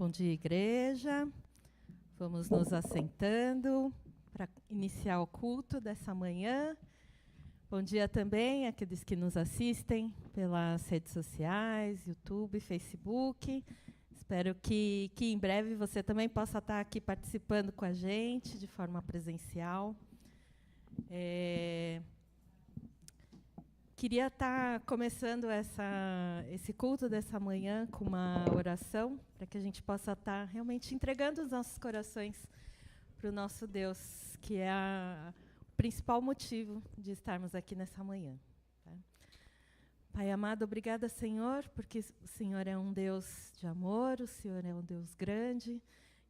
Bom dia, igreja. Vamos nos assentando para iniciar o culto dessa manhã. Bom dia também àqueles que nos assistem pelas redes sociais, YouTube, Facebook. Espero que em breve você também possa estar aqui participando com a gente, de forma presencial. Queria estar começando esse culto dessa manhã com uma oração, para que a gente possa estar realmente entregando os nossos corações para o nosso Deus, que é o principal motivo de estarmos aqui nessa manhã. Tá? Pai amado, obrigada, Senhor, porque o Senhor é um Deus de amor, o Senhor é um Deus grande.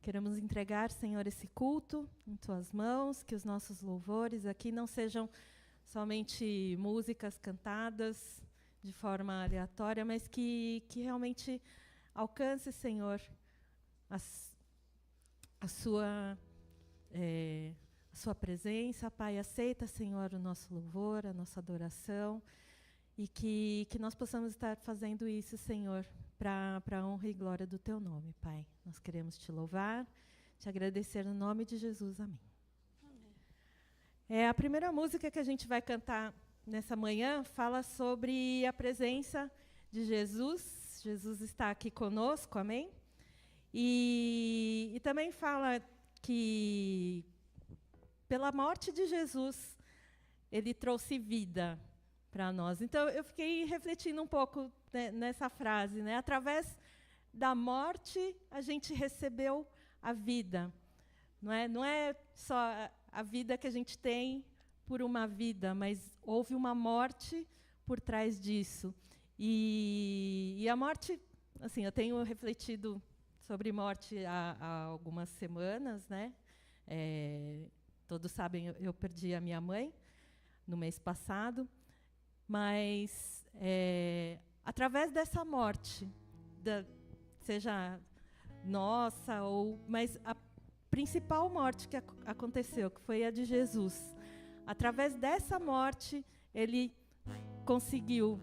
Queremos entregar, Senhor, esse culto em Tuas mãos, que os nossos louvores aqui não sejam somente músicas cantadas de forma aleatória, mas que realmente alcance, Senhor, a sua presença. Pai, aceita, Senhor, o nosso louvor, a nossa adoração, e que nós possamos estar fazendo isso, Senhor, para a honra e glória do Teu nome, Pai. Nós queremos Te louvar, Te agradecer no nome de Jesus. Amém. A primeira música que a gente vai cantar nessa manhã fala sobre a presença de Jesus. Jesus está aqui conosco, amém? E também fala que, pela morte de Jesus, Ele trouxe vida para nós. Então, eu fiquei refletindo um pouco, né, nessa frase, né? Através da morte, a gente recebeu a vida. Não é só a vida que a gente tem por uma vida, mas houve uma morte por trás disso. E a morte, assim, eu tenho refletido sobre morte há algumas semanas, né? Todos sabem, eu perdi a minha mãe no mês passado, mas através dessa morte, seja nossa, mas a principal morte que aconteceu, que foi a de Jesus, através dessa morte, Ele conseguiu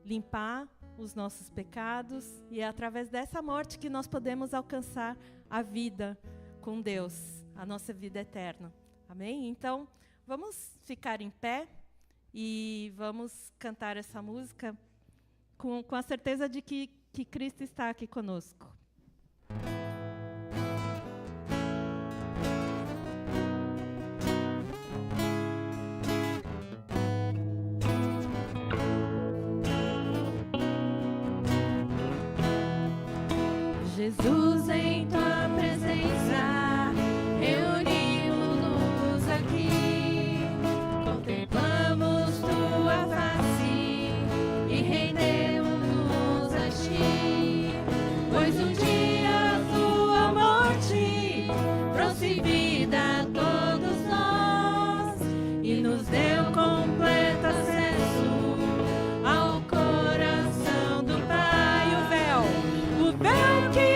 limpar os nossos pecados, e é através dessa morte que nós podemos alcançar a vida com Deus, a nossa vida eterna. Amém? Então, vamos ficar em pé e vamos cantar essa música com a certeza de que Cristo está aqui conosco. Jesus, em Tua presença, reunimos-nos aqui, contemplamos Tua face e rendemos-nos a Ti, pois um dia Tua morte trouxe vida a todos nós e nos deu completo acesso ao coração do Pai. O véu que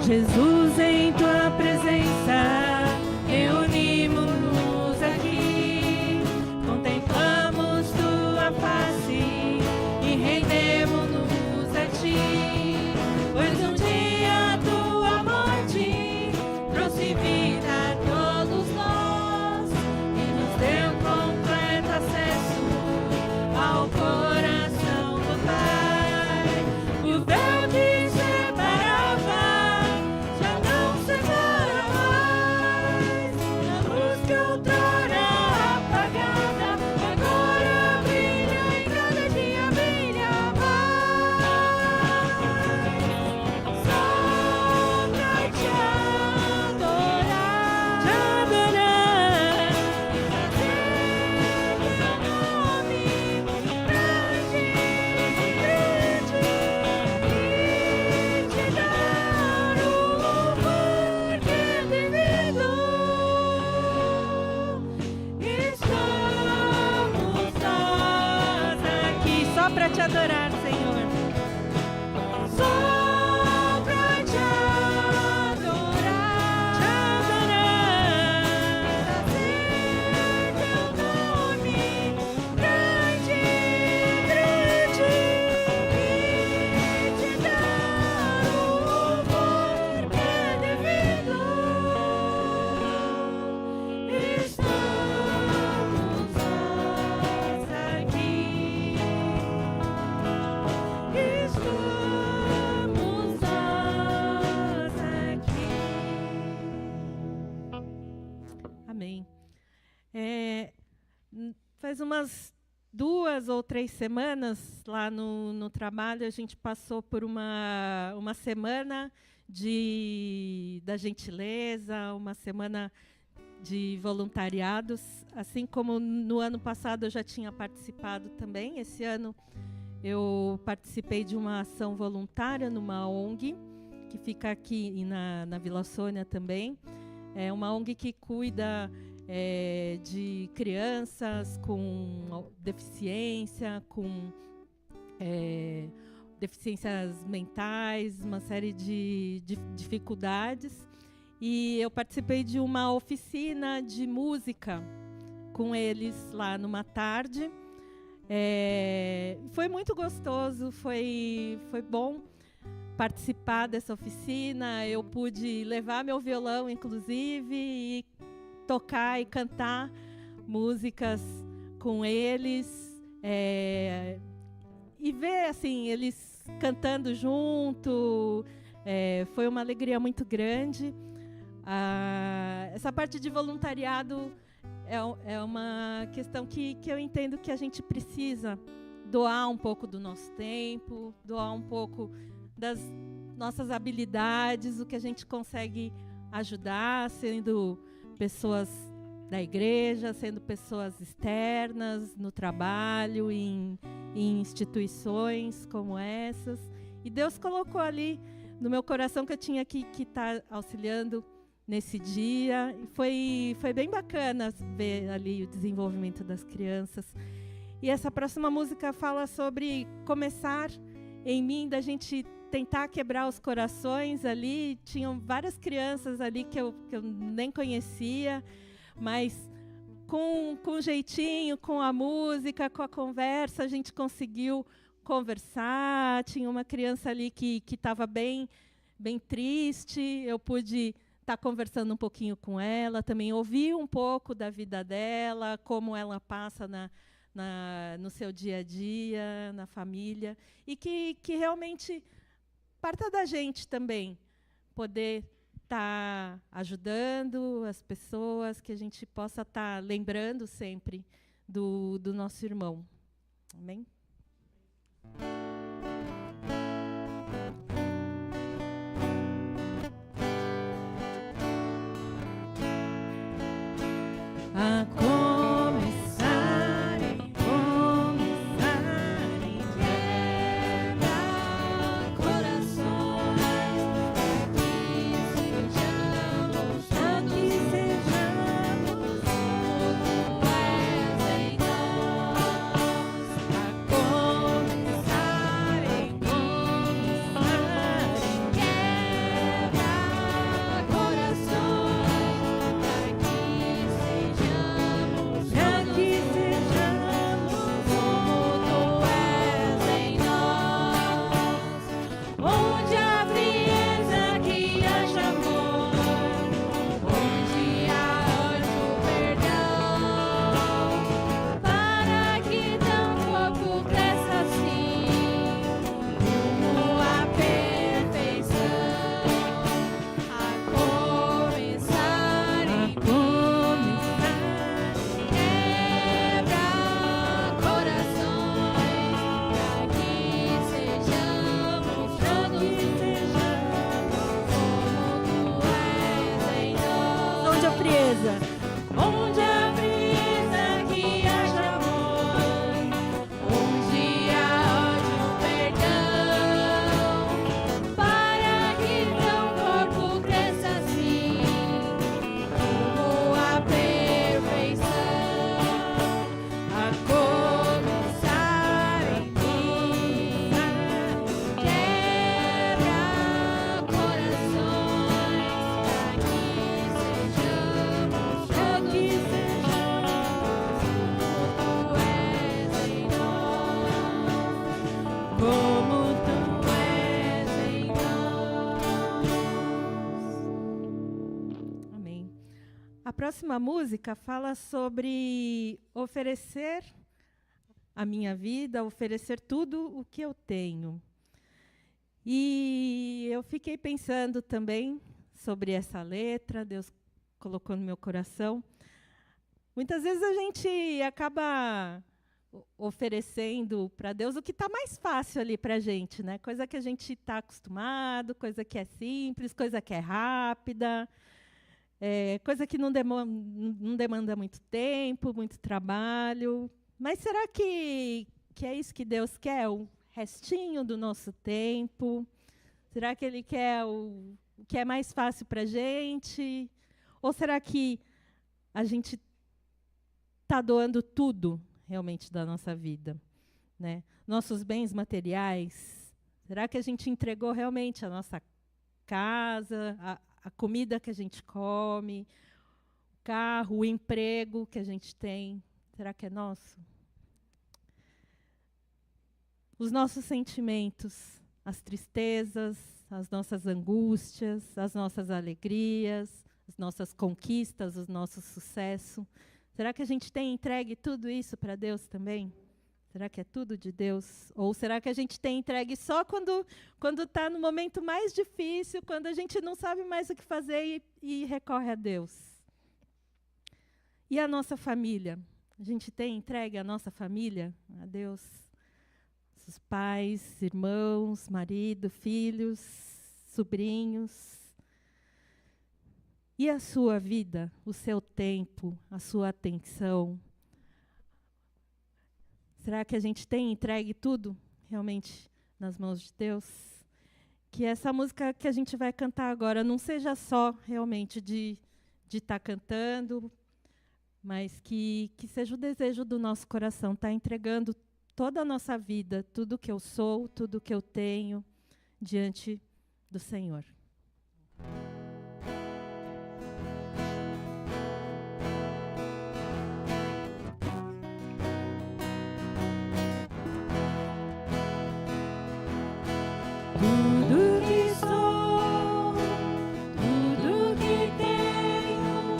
Jesus, em Tua presença, reunimos-nos aqui, contemplamos Tua face e rendemos-nos a Ti, pois um dia Tua morte trouxe vida a todos nós e nos deu completo acesso ao coração do Pai. O véu que separava já não separa Só para te adorar, Senhor. Só pra te adorar, trazer teu nome grande, grande, e te dar o louvor que é devido. Estamos nós aqui. Estamos nós aqui. Amém. Faz umas 2 ou 3 semanas, lá no trabalho, a gente passou por uma semana da gentileza, uma semana de voluntariados. Assim como no ano passado eu já tinha participado também, esse ano eu participei de uma ação voluntária numa ONG, que fica aqui na Vila Sônia também. É uma ONG que cuida de crianças com deficiência, com deficiências mentais, uma série de dificuldades. E eu participei de uma oficina de música com eles lá numa tarde. Foi muito gostoso, foi bom participar dessa oficina. Eu pude levar meu violão, inclusive, e tocar e cantar músicas com eles, e ver assim eles cantando junto. Foi uma alegria muito grande. Essa parte de voluntariado é uma questão que eu entendo que a gente precisa doar um pouco do nosso tempo, doar um pouco das nossas habilidades, o que a gente consegue ajudar, sendo pessoas da igreja, sendo pessoas externas, no trabalho, em instituições como essas. E Deus colocou ali no meu coração que eu tinha que estar auxiliando nesse dia. E foi bem bacana ver ali o desenvolvimento das crianças. E essa próxima música fala sobre começar em mim, da gente tentar quebrar os corações ali. Tinham várias crianças ali que eu nem conhecia, mas com jeitinho, com a música, com a conversa, a gente conseguiu conversar. Tinha uma criança ali que estava bem triste. Eu pude estar conversando um pouquinho com ela, também ouvir um pouco da vida dela, como ela passa no seu dia a dia, na família, e que realmente parta da gente também poder estar ajudando as pessoas, que a gente possa estar lembrando sempre do nosso irmão. Amém? A começar em quebra corações, aqui sejamos como és em nós. A começar próxima música fala sobre oferecer a minha vida, oferecer tudo o que eu tenho. E eu fiquei pensando também sobre essa letra, Deus colocou no meu coração. Muitas vezes a gente acaba oferecendo para Deus o que está mais fácil ali para a gente, né? Coisa que a gente está acostumado, coisa que é simples, coisa que é rápida, coisa que não demanda muito tempo, muito trabalho. Mas será que é isso que Deus quer? O restinho do nosso tempo? Será que Ele quer o que é mais fácil para a gente? Ou será que a gente está doando tudo realmente da nossa vida, né? Nossos bens materiais, será que a gente entregou realmente a nossa casa, a comida que a gente come, o carro, o emprego que a gente tem, será que é nosso? Os nossos sentimentos, as tristezas, as nossas angústias, as nossas alegrias, as nossas conquistas, o nosso sucesso, será que a gente tem entregue tudo isso para Deus também? Será que é tudo de Deus? Ou será que a gente tem entregue só quando está no momento mais difícil, quando a gente não sabe mais o que fazer e recorre a Deus? E a nossa família? A gente tem entregue a nossa família a Deus? Os pais, irmãos, marido, filhos, sobrinhos? E a sua vida, o seu tempo, a sua atenção? Será que a gente tem entregue tudo realmente nas mãos de Deus? Que essa música que a gente vai cantar agora não seja só realmente de estar cantando, mas que seja o desejo do nosso coração, estar entregando toda a nossa vida, tudo que eu sou, tudo que eu tenho, diante do Senhor. Tudo que sou, tudo que tenho,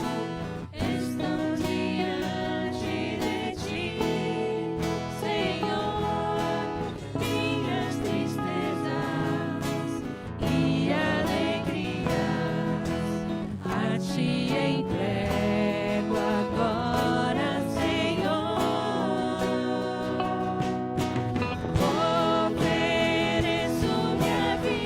estão diante de ti, Senhor. Minhas tristezas e alegrias a ti entrego agora, Senhor. Ofereço minha vida.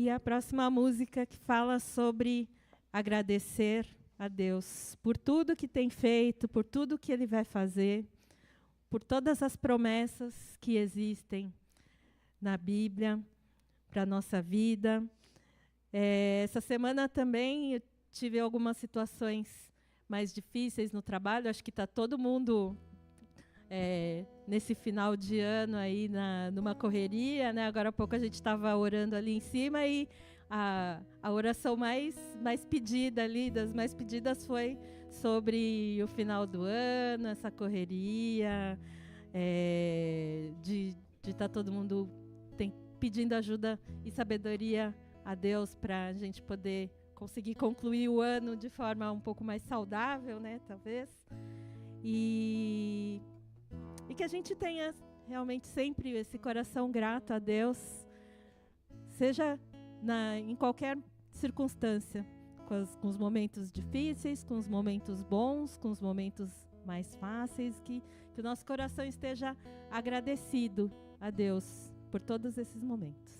E a próxima música que fala sobre agradecer a Deus por tudo que tem feito, por tudo que Ele vai fazer, por todas as promessas que existem na Bíblia para a nossa vida. Essa semana também eu tive algumas situações mais difíceis no trabalho. Acho que está todo mundo nesse final de ano aí numa correria, né? Agora há pouco a gente estava orando ali em cima e a oração mais pedida ali, das mais pedidas, foi sobre o final do ano, essa correria, de estar todo mundo pedindo ajuda e sabedoria a Deus para a gente poder conseguir concluir o ano de forma um pouco mais saudável, né, talvez. E que a gente tenha realmente sempre esse coração grato a Deus, seja em qualquer circunstância, com os momentos difíceis, com os momentos bons, com os momentos mais fáceis, que o nosso coração esteja agradecido a Deus por todos esses momentos.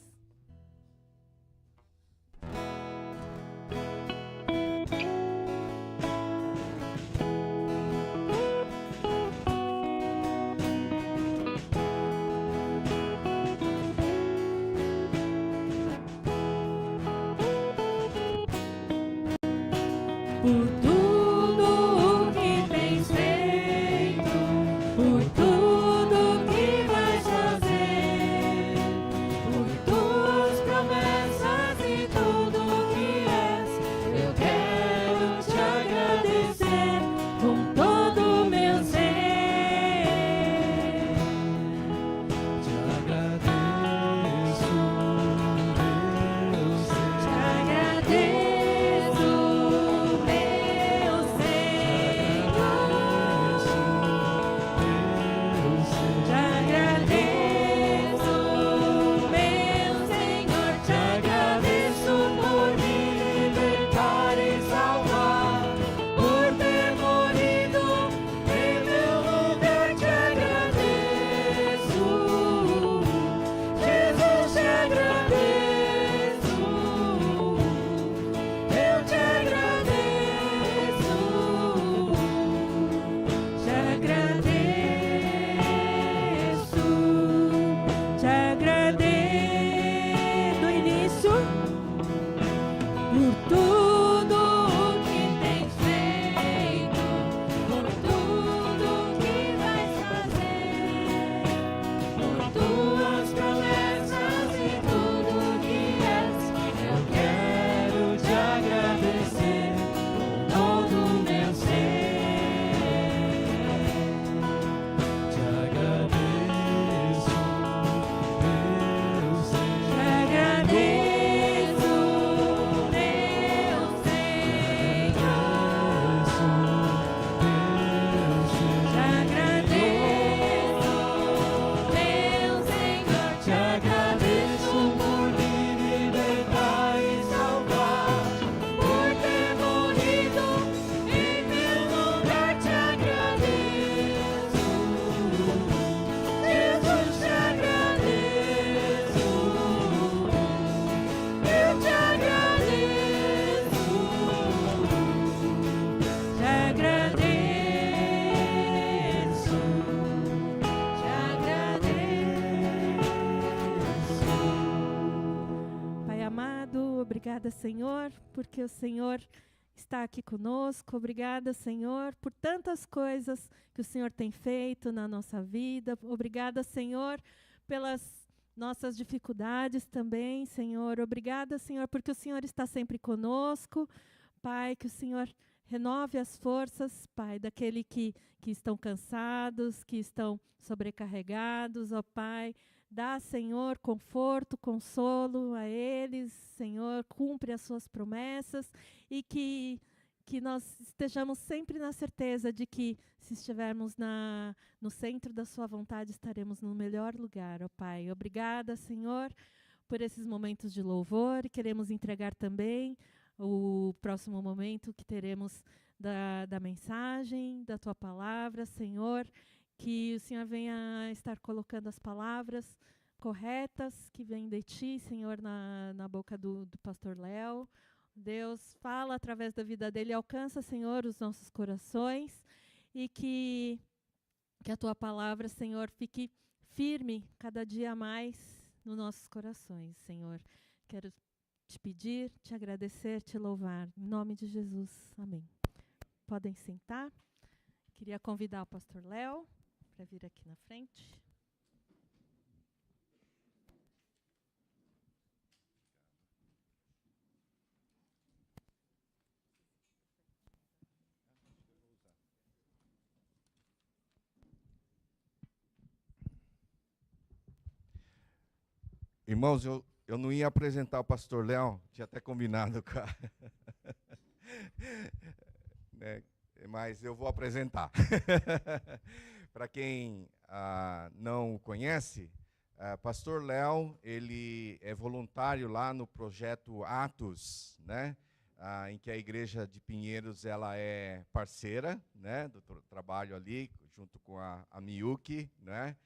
Por tudo o que tens feito, por tudo que vais fazer, por tuas promessas e tudo que és, eu quero te agradecer com todo o meu ser. Te agradeço, meu ser. Te agradeço. Obrigada, Senhor, porque o Senhor está aqui conosco. Obrigada, Senhor, por tantas coisas que o Senhor tem feito na nossa vida. Obrigada, Senhor, pelas nossas dificuldades também, Senhor. Obrigada, Senhor, porque o Senhor está sempre conosco. Pai, que o Senhor renove as forças, Pai, daquele que estão cansados, que estão sobrecarregados, ó Pai. Dá, Senhor, conforto, consolo a eles, Senhor, cumpre as suas promessas e que nós estejamos sempre na certeza de que, se estivermos no centro da sua vontade, estaremos no melhor lugar, ó Pai. Obrigada, Senhor, por esses momentos de louvor, e queremos entregar também o próximo momento que teremos da mensagem, da Tua palavra, Senhor. Que o Senhor venha estar colocando as palavras corretas que vêm de Ti, Senhor, na boca do pastor Léo. Deus, fala através da vida dele, alcança, Senhor, os nossos corações e que a Tua palavra, Senhor, fique firme cada dia mais nos nossos corações, Senhor. Quero te pedir, te agradecer, te louvar. Em nome de Jesus. Amém. Podem sentar. Queria convidar o pastor Léo para vir aqui na frente. Irmãos, eu não ia apresentar o pastor Léo, tinha até combinado com a... né? Mas eu vou apresentar. Para quem não o conhece, pastor Léo, ele é voluntário lá no projeto Atos, né? Em que a igreja de Pinheiros ela é parceira, né? Do trabalho ali, junto com a Miyuki, né?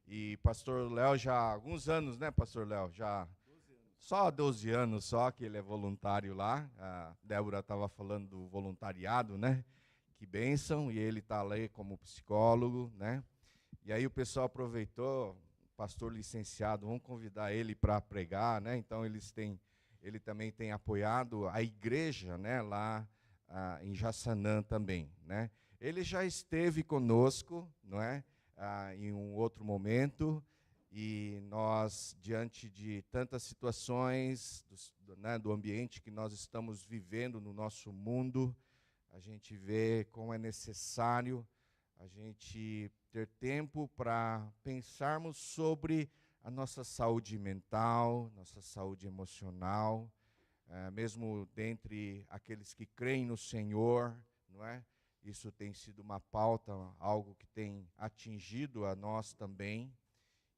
E pastor Léo já há alguns anos, né, pastor Léo? Já 12 anos. Só 12 anos só que ele é voluntário lá. A Débora estava falando do voluntariado, né? Que bênção, e ele está ali como psicólogo, né? E aí o pessoal aproveitou, pastor licenciado, vamos convidar ele para pregar, né? Então ele também tem apoiado a igreja, né, lá em Jaçanã também, né? Ele já esteve conosco, não é? Em um outro momento, e nós, diante de tantas situações, do ambiente que nós estamos vivendo no nosso mundo, a gente vê como é necessário a gente ter tempo para pensarmos sobre a nossa saúde mental, nossa saúde emocional, mesmo dentre aqueles que creem no Senhor, não é? Isso tem sido uma pauta, algo que tem atingido a nós também.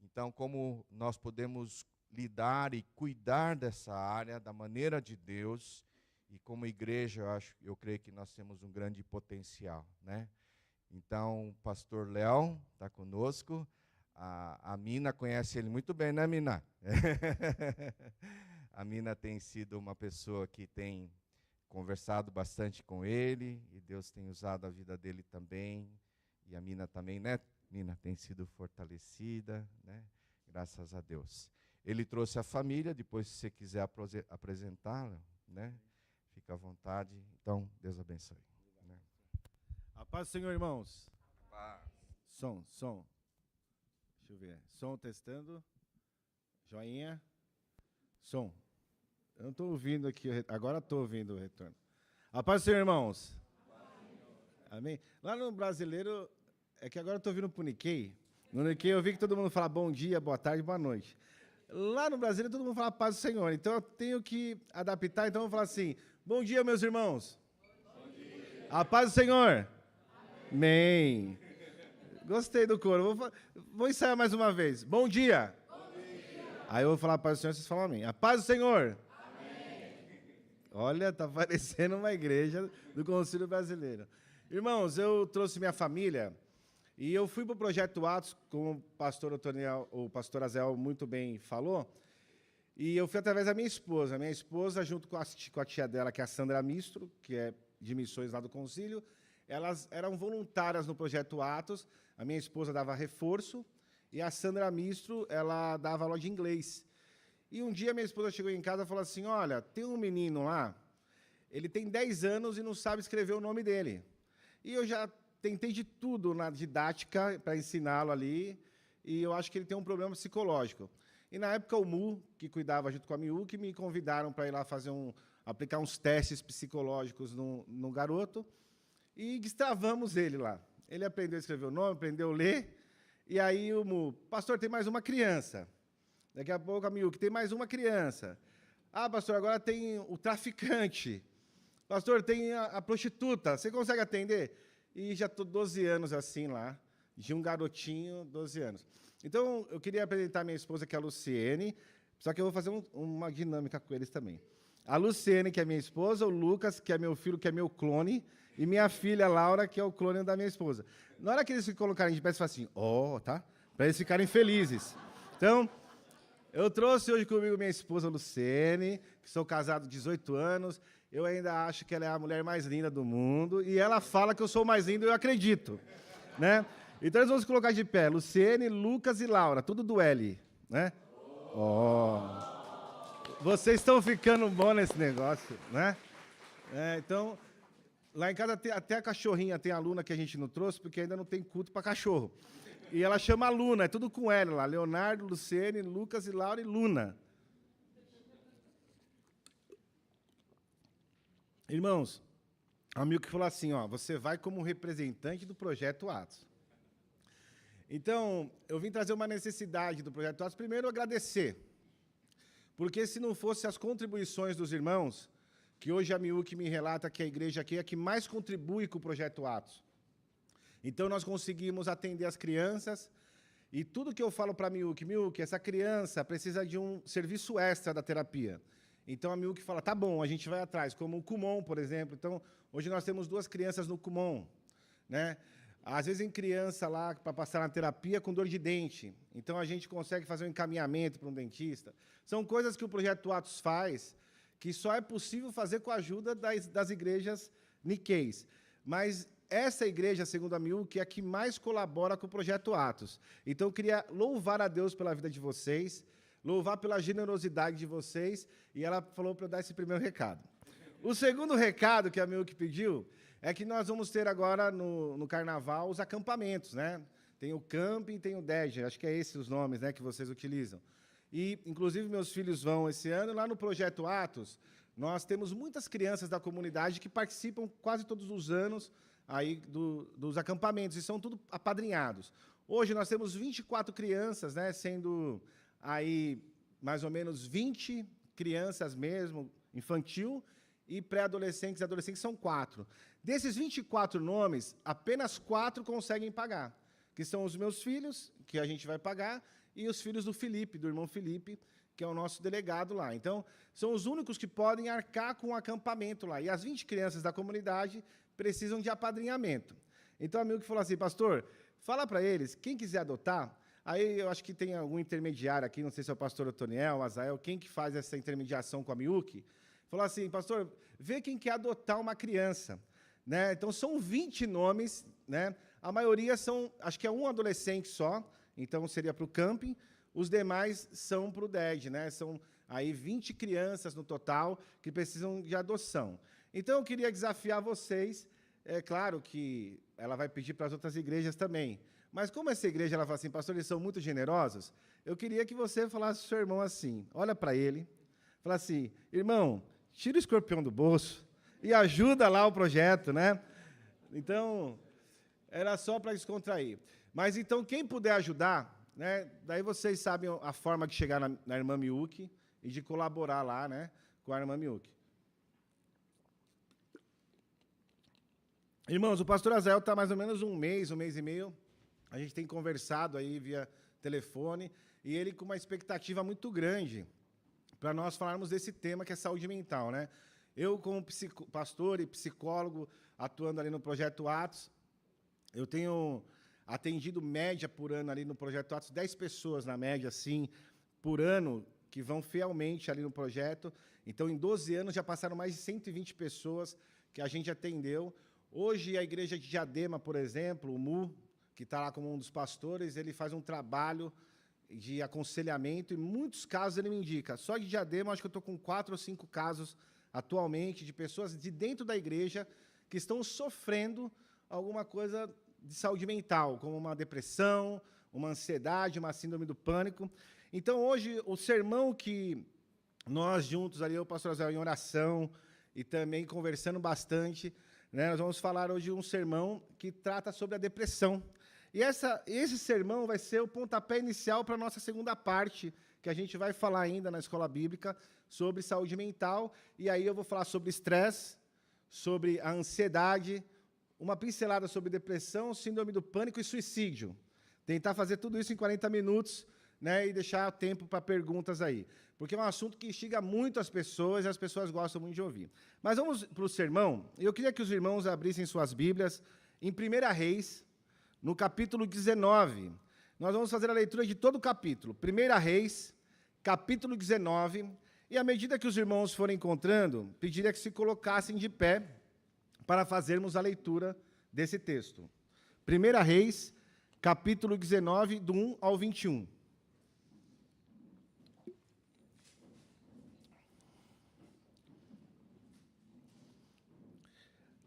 Então, como nós podemos lidar e cuidar dessa área da maneira de Deus, e como igreja, eu creio que nós temos um grande potencial, né? Então, o pastor Léo está conosco. A Mina conhece ele muito bem, né, Mina? A Mina tem sido uma pessoa que tem conversado bastante com ele, e Deus tem usado a vida dele também, e a Mina também, né? Mina tem sido fortalecida, né? Graças a Deus. Ele trouxe a família, depois se você quiser apresentá-la, né? Fica à vontade. Então, Deus abençoe. Né? A paz do Senhor, irmãos. Paz. Som. Deixa eu ver. Som testando. Joinha. Som. Eu não estou ouvindo aqui, agora estou ouvindo o retorno. A paz do Senhor, irmãos. Amém? Lá no brasileiro, é que agora eu estou ouvindo pro Nikkei. No Nikkei eu vi que todo mundo fala bom dia, boa tarde, boa noite. Lá no brasileiro todo mundo fala paz do Senhor, então eu tenho que adaptar, então eu vou falar assim, bom dia, meus irmãos. Bom dia. A paz do Senhor. Amém. Gostei do coro. Vou ensaiar mais uma vez. Bom dia. Bom dia. Aí eu vou falar a paz do Senhor, vocês falam amém. A paz do Senhor. Olha, está parecendo uma igreja do Concílio Brasileiro. Irmãos, eu trouxe minha família e eu fui para o Projeto Atos, como o pastor Azel muito bem falou, e eu fui através da minha esposa. Minha esposa, junto com a tia dela, que é a Sandra Mistro, que é de missões lá do Concílio, elas eram voluntárias no Projeto Atos. A minha esposa dava reforço e a Sandra Mistro, ela dava aula de inglês. E um dia minha esposa chegou em casa e falou assim, olha, tem um menino lá, ele tem 10 anos e não sabe escrever o nome dele. E eu já tentei de tudo na didática para ensiná-lo ali, e eu acho que ele tem um problema psicológico. E na época o Mu, que cuidava junto com a Miu, que me convidaram para ir lá aplicar uns testes psicológicos no garoto, e destravamos ele lá. Ele aprendeu a escrever o nome, aprendeu a ler, e aí o Mu, pastor, tem mais uma criança. Daqui a pouco a Miyuki, tem mais uma criança. Ah, pastor, agora tem o traficante. Pastor, tem a prostituta. Você consegue atender? E já estou 12 anos assim lá, de um garotinho, 12 anos. Então, eu queria apresentar minha esposa, que é a Luciene, só que eu vou fazer uma dinâmica com eles também. A Luciene, que é minha esposa, o Lucas, que é meu filho, que é meu clone, e minha filha, Laura, que é o clone da minha esposa. Na hora que eles se colocarem de pé, você fala assim, tá? Para eles ficarem felizes. Então, Eu trouxe hoje comigo minha esposa Luciene, que sou casado há 18 anos. Eu ainda acho que ela é a mulher mais linda do mundo. E ela fala que eu sou o mais lindo e eu acredito. Né? Então, nós vamos colocar de pé. Luciene, Lucas e Laura, tudo do L. Né? Oh. Vocês estão ficando bom nesse negócio. Né? Então, lá em casa até a cachorrinha tem a Luna que a gente não trouxe, porque ainda não tem culto para cachorro. E ela chama Luna, é tudo com L lá. Leonardo, Luciene, Lucas e Laura e Luna. Irmãos, o amigo que falou assim, ó, você vai como representante do Projeto Atos. Então, eu vim trazer uma necessidade do Projeto Atos. Primeiro, agradecer. Porque se não fosse as contribuições dos irmãos, que hoje a Miúque me relata que a igreja aqui é a que mais contribui com o Projeto Atos. Então, nós conseguimos atender as crianças, e tudo que eu falo para a Miúque, essa criança precisa de um serviço extra da terapia. Então, a Miúque fala, tá bom, a gente vai atrás, como o Kumon, por exemplo. Então, hoje nós temos 2 crianças no Kumon. Né? Às vezes, em criança lá, para passar na terapia com dor de dente. Então, a gente consegue fazer um encaminhamento para um dentista. São coisas que o Projeto Atos faz, que só é possível fazer com a ajuda das igrejas niqueis. Mas essa igreja, segundo a Miúque, é a que mais colabora com o Projeto Atos. Então, eu queria louvar a Deus pela vida de vocês, louvar pela generosidade de vocês, e ela falou para eu dar esse primeiro recado. O segundo recado que a Miúque pediu é que nós vamos ter agora, no Carnaval, os acampamentos. Né? Tem o camping, tem o DEG, acho que é esses os nomes, né, que vocês utilizam. E, inclusive, meus filhos vão esse ano, lá no Projeto Atos, nós temos muitas crianças da comunidade que participam quase todos os anos aí dos acampamentos, e são tudo apadrinhados. Hoje nós temos 24 crianças, né, sendo aí mais ou menos 20 crianças mesmo, infantil, e pré-adolescentes e adolescentes são 4. Desses 24 nomes, apenas 4 conseguem pagar, que são os meus filhos, que a gente vai pagar, e os filhos do Felipe, do irmão Felipe, que é o nosso delegado lá. Então, são os únicos que podem arcar com o acampamento lá. E as 20 crianças da comunidade precisam de apadrinhamento. Então, o amigo que falou assim, pastor, fala para eles, quem quiser adotar, aí eu acho que tem algum intermediário aqui, não sei se é o pastor Otoniel, o Azael, quem que faz essa intermediação com a Miúque, falou assim, pastor, vê quem quer adotar uma criança. Né? Então, são 20 nomes, né? A maioria são, acho que é um adolescente só, então seria para o camping, os demais são para o DED, né? São aí 20 crianças no total que precisam de adoção. Então, eu queria desafiar vocês, é claro que ela vai pedir para as outras igrejas também, mas como essa igreja, ela fala assim, pastor, eles são muito generosos, eu queria que você falasse para o seu irmão assim, olha para ele, fala assim, irmão, tira o escorpião do bolso e ajuda lá o projeto, né? Então, era só para descontrair. Mas, então, quem puder ajudar, né, daí vocês sabem a forma de chegar na irmã Miúque e de colaborar lá, né, com a irmã Miúque. Irmãos, o pastor Azael está mais ou menos um mês e meio, a gente tem conversado aí via telefone, e ele com uma expectativa muito grande para nós falarmos desse tema que é saúde mental, né? Eu, como pastor e psicólogo, atuando ali no Projeto Atos, eu tenho atendido média por ano ali no Projeto Atos, 10 pessoas na média, assim, por ano, que vão fielmente ali no projeto. Então, em 12 anos, já passaram mais de 120 pessoas que a gente atendeu. Hoje, a igreja de Diadema, por exemplo, o MU, que está lá como um dos pastores, ele faz um trabalho de aconselhamento, e em muitos casos ele me indica. Só de Diadema, acho que eu estou com 4 ou 5 casos atualmente de pessoas de dentro da igreja que estão sofrendo alguma coisa de saúde mental, como uma depressão, uma ansiedade, uma síndrome do pânico. Então, hoje, o sermão que nós juntos ali, o pastor Azael, em oração e também conversando bastante, né, nós vamos falar hoje um sermão que trata sobre a depressão. E esse sermão vai ser o pontapé inicial para a nossa segunda parte, que a gente vai falar ainda na escola bíblica, sobre saúde mental. E aí eu vou falar sobre estresse, sobre a ansiedade, uma pincelada sobre depressão, síndrome do pânico e suicídio. Tentar fazer tudo isso em 40 minutos, né, e deixar tempo para perguntas aí. Porque é um assunto que instiga muito as pessoas e as pessoas gostam muito de ouvir. Mas vamos para o sermão. Eu queria que os irmãos abrissem suas Bíblias em 1 Reis, no capítulo 19. Nós vamos fazer a leitura de todo o capítulo. 1 Reis, capítulo 19, e à medida que os irmãos forem encontrando, pediria que se colocassem de pé para fazermos a leitura desse texto. 1 Reis, capítulo 19, do 1 ao 21.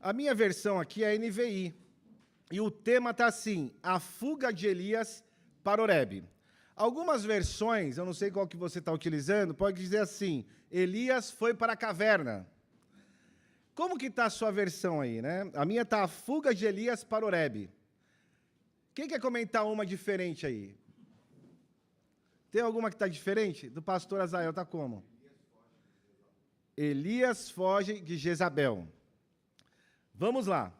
A minha versão aqui é a NVI, e o tema está assim, a fuga de Elias para Horebe. Algumas versões, eu não sei qual que você está utilizando, pode dizer assim, Elias foi para a caverna. Como que está a sua versão aí, né? A minha está a fuga de Elias para Horebe. Quem quer comentar uma diferente aí? Tem alguma que está diferente? Do pastor Azael está como? Elias foge de Jezabel. Vamos lá.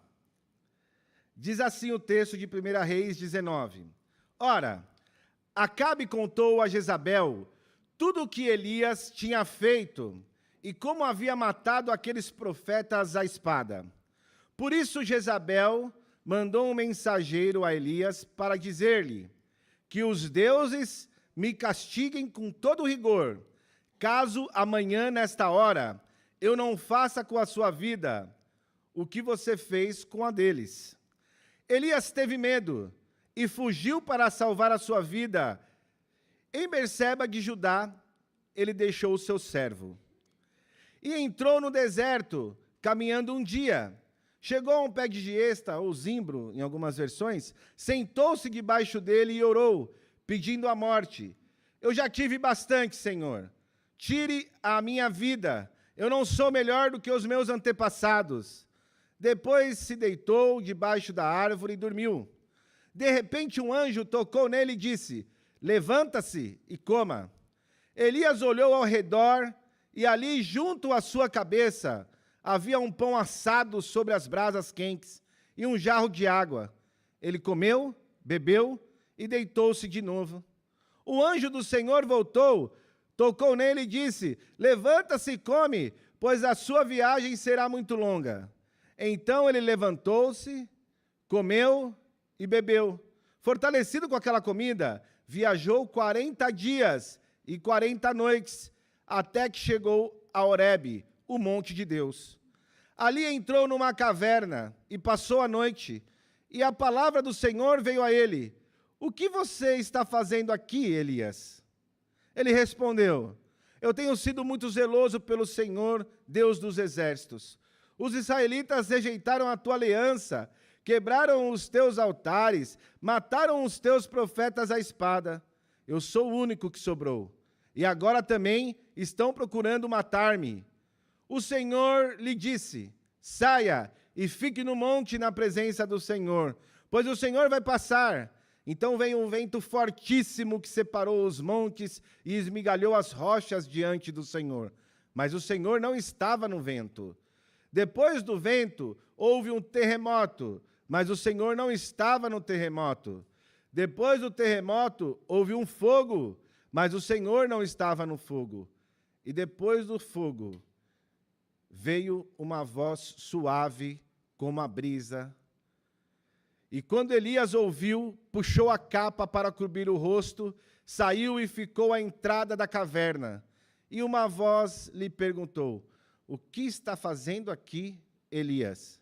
Diz assim o texto de 1 Reis 19. Ora, Acabe contou a Jezabel tudo o que Elias tinha feito e como havia matado aqueles profetas à espada. Por isso Jezabel mandou um mensageiro a Elias para dizer-lhe que os deuses me castiguem com todo rigor, caso amanhã, nesta hora, eu não faça com a sua vida o que você fez com a deles. Elias teve medo e fugiu para salvar a sua vida. Em Berseba de Judá, ele deixou o seu servo. E entrou no deserto, caminhando um dia. Chegou a um pé de giesta, ou zimbro, em algumas versões, sentou-se debaixo dele e orou, pedindo a morte. Eu já tive bastante, Senhor. Tire a minha vida. Eu não sou melhor do que os meus antepassados. Depois se deitou debaixo da árvore e dormiu. De repente um anjo tocou nele e disse, levanta-se e coma. Elias olhou ao redor e ali, junto à sua cabeça, havia um pão assado sobre as brasas quentes e um jarro de água. Ele comeu, bebeu e deitou-se de novo. O anjo do Senhor voltou, tocou nele e disse, levanta-se e come, pois a sua viagem será muito longa. Então ele levantou-se, comeu e bebeu. Fortalecido com aquela comida, viajou 40 dias e 40 noites, até que chegou a Horebe, o monte de Deus. Ali entrou numa caverna e passou a noite, e a palavra do Senhor veio a ele. O que você está fazendo aqui, Elias? Ele respondeu, eu tenho sido muito zeloso pelo Senhor, Deus dos exércitos. Os israelitas rejeitaram a tua aliança, quebraram os teus altares, mataram os teus profetas à espada. Eu sou o único que sobrou. E agora também estão procurando matar-me. O Senhor lhe disse, saia e fique no monte na presença do Senhor, pois o Senhor vai passar. Então veio um vento fortíssimo que separou os montes e esmigalhou as rochas diante do Senhor. Mas o Senhor não estava no vento. Depois do vento, houve um terremoto, mas o Senhor não estava no terremoto. Depois do terremoto, houve um fogo, mas o Senhor não estava no fogo. E depois do fogo, veio uma voz suave, como a brisa. E quando Elias ouviu, puxou a capa para cobrir o rosto, saiu e ficou à entrada da caverna. E uma voz lhe perguntou, o que está fazendo aqui, Elias?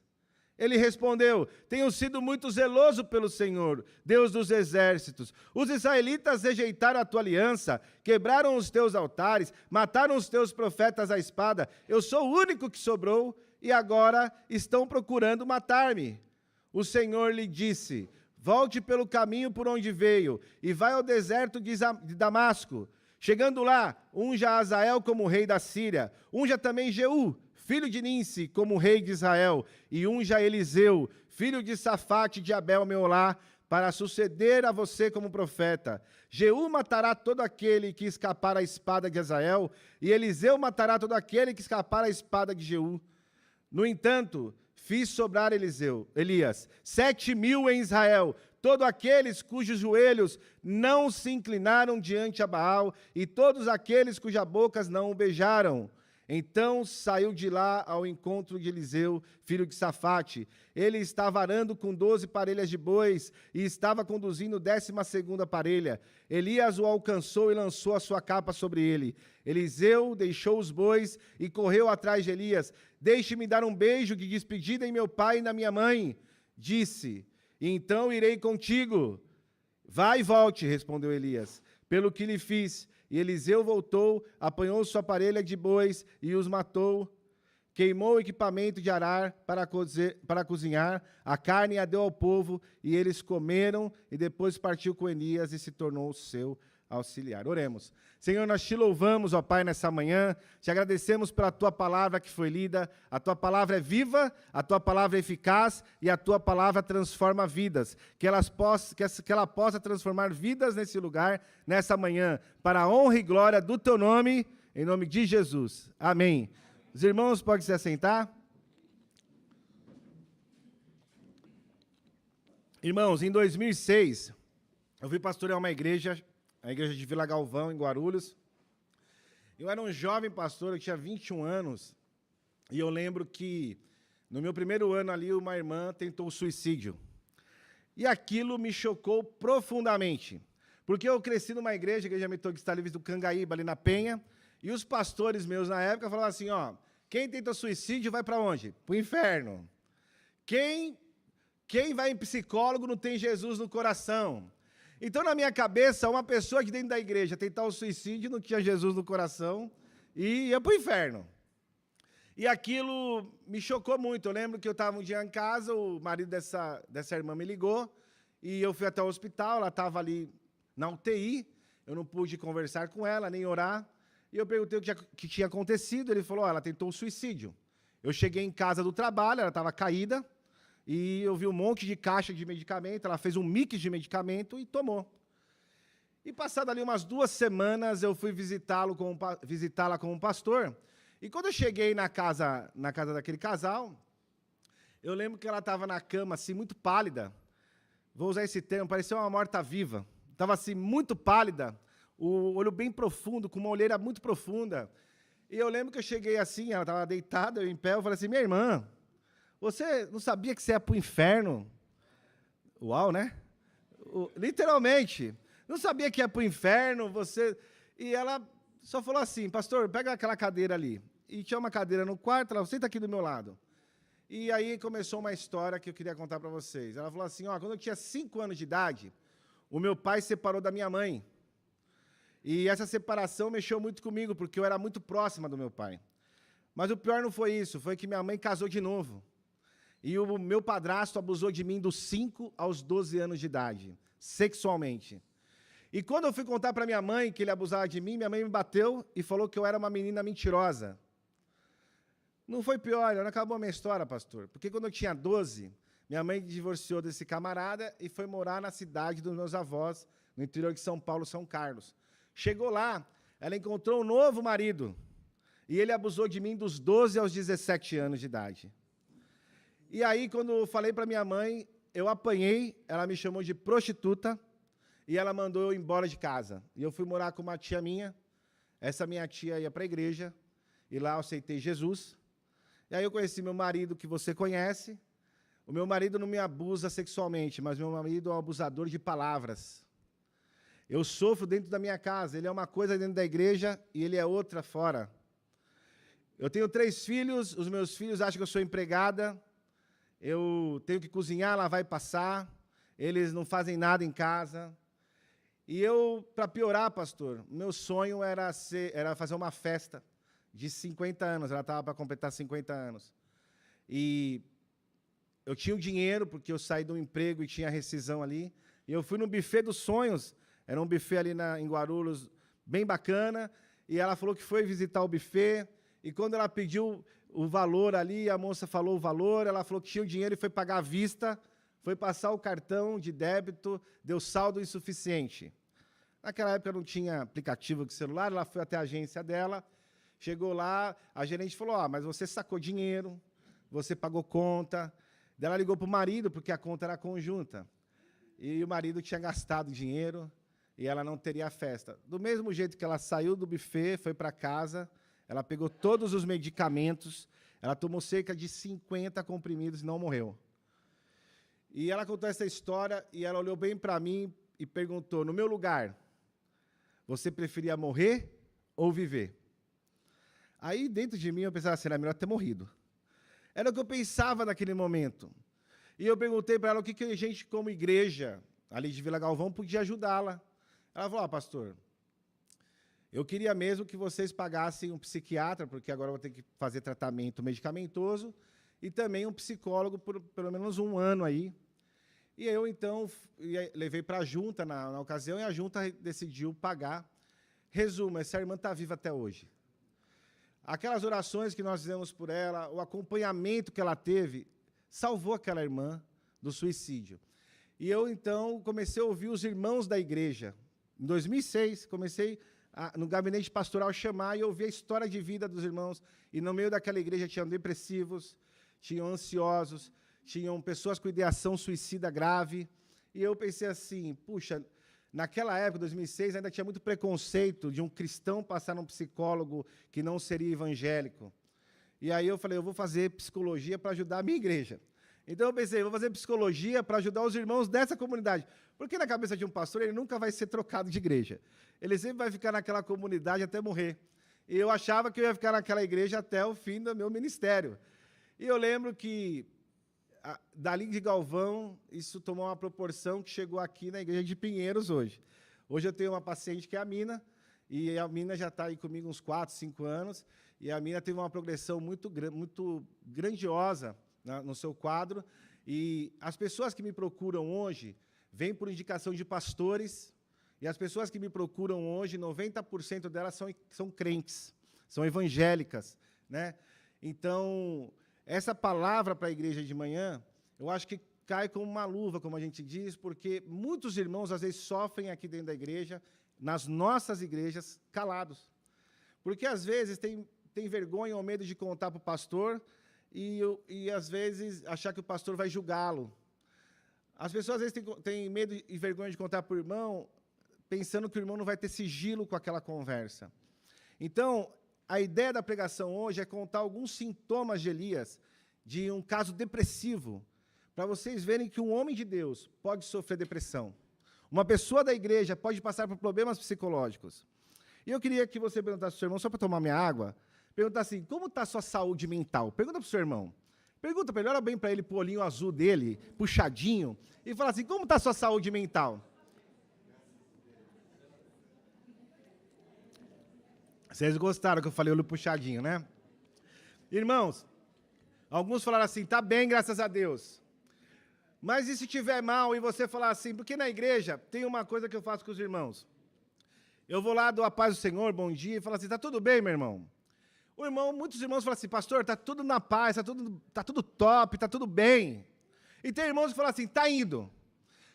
Ele respondeu, tenho sido muito zeloso pelo Senhor, Deus dos exércitos. Os israelitas rejeitaram a tua aliança, quebraram os teus altares, mataram os teus profetas à espada. Eu sou o único que sobrou e agora estão procurando matar-me. O Senhor lhe disse, volte pelo caminho por onde veio e vai ao deserto de Damasco. Chegando lá, unja Azael como rei da Síria, unja também Jeú, filho de Ninsi, como rei de Israel, e unja Eliseu, filho de Safate de Abel-Meolá, para suceder a você como profeta. Jeú matará todo aquele que escapar à espada de Azael, e Eliseu matará todo aquele que escapar à espada de Jeú. No entanto, fiz sobrar Elias, 7.000 em Israel, todos aqueles cujos joelhos não se inclinaram diante a Baal, e todos aqueles cujas bocas não o beijaram. Então saiu de lá ao encontro de Eliseu, filho de Safate. Ele estava arando com 12 parelhas de bois e estava conduzindo 12ª parelha. Elias o alcançou e lançou a sua capa sobre ele. Eliseu deixou os bois e correu atrás de Elias. Deixe-me dar um beijo de despedida em meu pai e na minha mãe, disse. Então irei contigo. Vai e volte, respondeu Elias, pelo que lhe fiz. E Eliseu voltou, apanhou sua parelha de bois e os matou. Queimou o equipamento de arar para cozinhar, a carne a deu ao povo, e eles comeram, e depois partiu com Elias e se tornou seu auxiliar. Oremos. Senhor, nós te louvamos, ó Pai, nessa manhã, te agradecemos pela tua palavra que foi lida, a tua palavra é viva, a tua palavra é eficaz e a tua palavra transforma vidas, que ela possa transformar vidas nesse lugar, nessa manhã, para a honra e glória do teu nome, em nome de Jesus. Amém. Os irmãos podem se assentar? Irmãos, em 2006, eu fui pastorear uma igreja, a igreja de Vila Galvão, em Guarulhos. Eu era um jovem pastor, eu tinha 21 anos, e eu lembro que, no meu primeiro ano ali, uma irmã tentou suicídio. E aquilo me chocou profundamente, porque eu cresci numa igreja, a Igreja Metodista Livre do Cangaíba, ali na Penha, e os pastores meus na época falavam assim, ó, quem tenta suicídio vai para onde? Para o inferno. Quem vai em psicólogo não tem Jesus no coração. Então, na minha cabeça, uma pessoa que dentro da igreja tentar o suicídio não tinha Jesus no coração e ia para o inferno. E aquilo me chocou muito. Eu lembro que eu estava um dia em casa, o marido dessa irmã me ligou, e eu fui até o hospital, ela estava ali na UTI, eu não pude conversar com ela, nem orar, e eu perguntei o que tinha acontecido, ele falou, ela tentou o suicídio. Eu cheguei em casa do trabalho, ela estava caída, e eu vi um monte de caixa de medicamento, ela fez um mix de medicamento e tomou. E passado ali umas 2 semanas, eu fui visitá-la como pastor, e quando eu cheguei na casa daquele casal, eu lembro que ela estava na cama, assim, muito pálida, vou usar esse termo, parecia uma morta-viva, estava assim, muito pálida, o olho bem profundo, com uma olheira muito profunda, e eu lembro que eu cheguei assim, ela estava deitada, eu em pé, eu falei assim, minha irmã, você não sabia que você ia para o inferno? Uau, né? Literalmente. Não sabia que ia para o inferno, você... E ela só falou assim, pastor, pega aquela cadeira ali. E tinha uma cadeira no quarto, ela, senta aqui do meu lado. E aí começou uma história que eu queria contar para vocês. Ela falou assim, ó, quando eu tinha 5 anos de idade, o meu pai se separou da minha mãe. E essa separação mexeu muito comigo, porque eu era muito próxima do meu pai. Mas o pior não foi isso, foi que minha mãe casou de novo. E o meu padrasto abusou de mim dos 5 aos 12 anos de idade, sexualmente. E quando eu fui contar para minha mãe que ele abusava de mim, minha mãe me bateu e falou que eu era uma menina mentirosa. Não foi pior, não acabou a minha história, pastor. Porque quando eu tinha 12, minha mãe divorciou desse camarada e foi morar na cidade dos meus avós, no interior de São Paulo, São Carlos. Chegou lá, ela encontrou um novo marido. E ele abusou de mim dos 12 aos 17 anos de idade. E aí, quando eu falei para minha mãe, eu apanhei, ela me chamou de prostituta, e ela mandou eu embora de casa. E eu fui morar com uma tia minha, essa minha tia ia para a igreja, e lá eu aceitei Jesus. E aí eu conheci meu marido, que você conhece. O meu marido não me abusa sexualmente, mas meu marido é um abusador de palavras. Eu sofro dentro da minha casa, ele é uma coisa dentro da igreja, e ele é outra fora. Eu tenho 3 filhos, os meus filhos acham que eu sou empregada, eu tenho que cozinhar, lavar e passar, eles não fazem nada em casa. E eu, para piorar, pastor, meu sonho era fazer uma festa de 50 anos, ela estava para completar 50 anos. E eu tinha o dinheiro, porque eu saí do emprego e tinha rescisão ali, e eu fui no buffet dos sonhos, era um buffet ali em Guarulhos, bem bacana, e ela falou que foi visitar o buffet, e quando ela pediu o valor ali, a moça falou o valor, ela falou que tinha o dinheiro e foi pagar à vista, foi passar o cartão de débito, deu saldo insuficiente. Naquela época não tinha aplicativo de celular, ela foi até a agência dela, chegou lá, a gerente falou, mas você sacou dinheiro, você pagou conta. Daí ela ligou para o marido, porque a conta era conjunta. E o marido tinha gastado dinheiro e ela não teria festa. Do mesmo jeito que ela saiu do buffet, foi para casa, ela pegou todos os medicamentos, ela tomou cerca de 50 comprimidos e não morreu. E ela contou essa história e ela olhou bem para mim e perguntou, no meu lugar, você preferia morrer ou viver? Aí, dentro de mim, eu pensava assim, era melhor ter morrido. Era o que eu pensava naquele momento. E eu perguntei para ela o que a gente, como igreja, ali de Vila Galvão, podia ajudá-la. Ela falou, pastor, eu queria mesmo que vocês pagassem um psiquiatra, porque agora eu vou ter que fazer tratamento medicamentoso, e também um psicólogo por pelo menos um ano aí. E eu, então, levei para a junta na ocasião, e a junta decidiu pagar. Resumo, essa irmã está viva até hoje. Aquelas orações que nós fizemos por ela, o acompanhamento que ela teve, salvou aquela irmã do suicídio. E eu, então, comecei a ouvir os irmãos da igreja. Em 2006, comecei, no gabinete pastoral, chamar e ouvir a história de vida dos irmãos. E no meio daquela igreja tinham depressivos, tinham ansiosos, tinham pessoas com ideação suicida grave. E eu pensei assim, puxa, naquela época, 2006, ainda tinha muito preconceito de um cristão passar num psicólogo que não seria evangélico. E aí eu falei, eu vou fazer psicologia para ajudar a minha igreja. Então eu pensei, vou fazer psicologia para ajudar os irmãos dessa comunidade. Porque na cabeça de um pastor, ele nunca vai ser trocado de igreja. Ele sempre vai ficar naquela comunidade até morrer. E eu achava que eu ia ficar naquela igreja até o fim do meu ministério. E eu lembro que, dali de Galvão, isso tomou uma proporção que chegou aqui na igreja de Pinheiros hoje. Hoje eu tenho uma paciente que é a Mina, e a Mina já está aí comigo uns 4, 5 anos, e a Mina teve uma progressão muito grandiosa no seu quadro, e as pessoas que me procuram hoje vêm por indicação de pastores, e as pessoas que me procuram hoje, 90% delas são crentes, são evangélicas, né? Então, essa palavra para a igreja de manhã, eu acho que cai como uma luva, como a gente diz, porque muitos irmãos, às vezes, sofrem aqui dentro da igreja, nas nossas igrejas, calados. Porque, às vezes, tem vergonha ou medo de contar para o pastor e, às vezes, achar que o pastor vai julgá-lo. As pessoas, às vezes, têm medo e vergonha de contar para o irmão, pensando que o irmão não vai ter sigilo com aquela conversa. Então, a ideia da pregação hoje é contar alguns sintomas de Elias, de um caso depressivo, para vocês verem que um homem de Deus pode sofrer depressão. Uma pessoa da igreja pode passar por problemas psicológicos. E eu queria que você perguntasse para o seu irmão, só para tomar minha água, perguntar assim, como está a sua saúde mental? Pergunta para o seu irmão. Pergunta para ele, olha bem para ele, para o olhinho azul dele, puxadinho, e fala assim, como está a sua saúde mental? Vocês gostaram que eu falei olho puxadinho, né? Irmãos, alguns falaram assim, tá bem, graças a Deus. Mas e se estiver mal e você falar assim, porque na igreja tem uma coisa que eu faço com os irmãos. Eu vou lá, dou a paz do Senhor, bom dia, e falo assim, tá tudo bem, meu irmão? Muitos irmãos falam assim, pastor, tá tudo na paz, tá tudo top, tá tudo bem. E tem irmãos que falam assim, tá indo.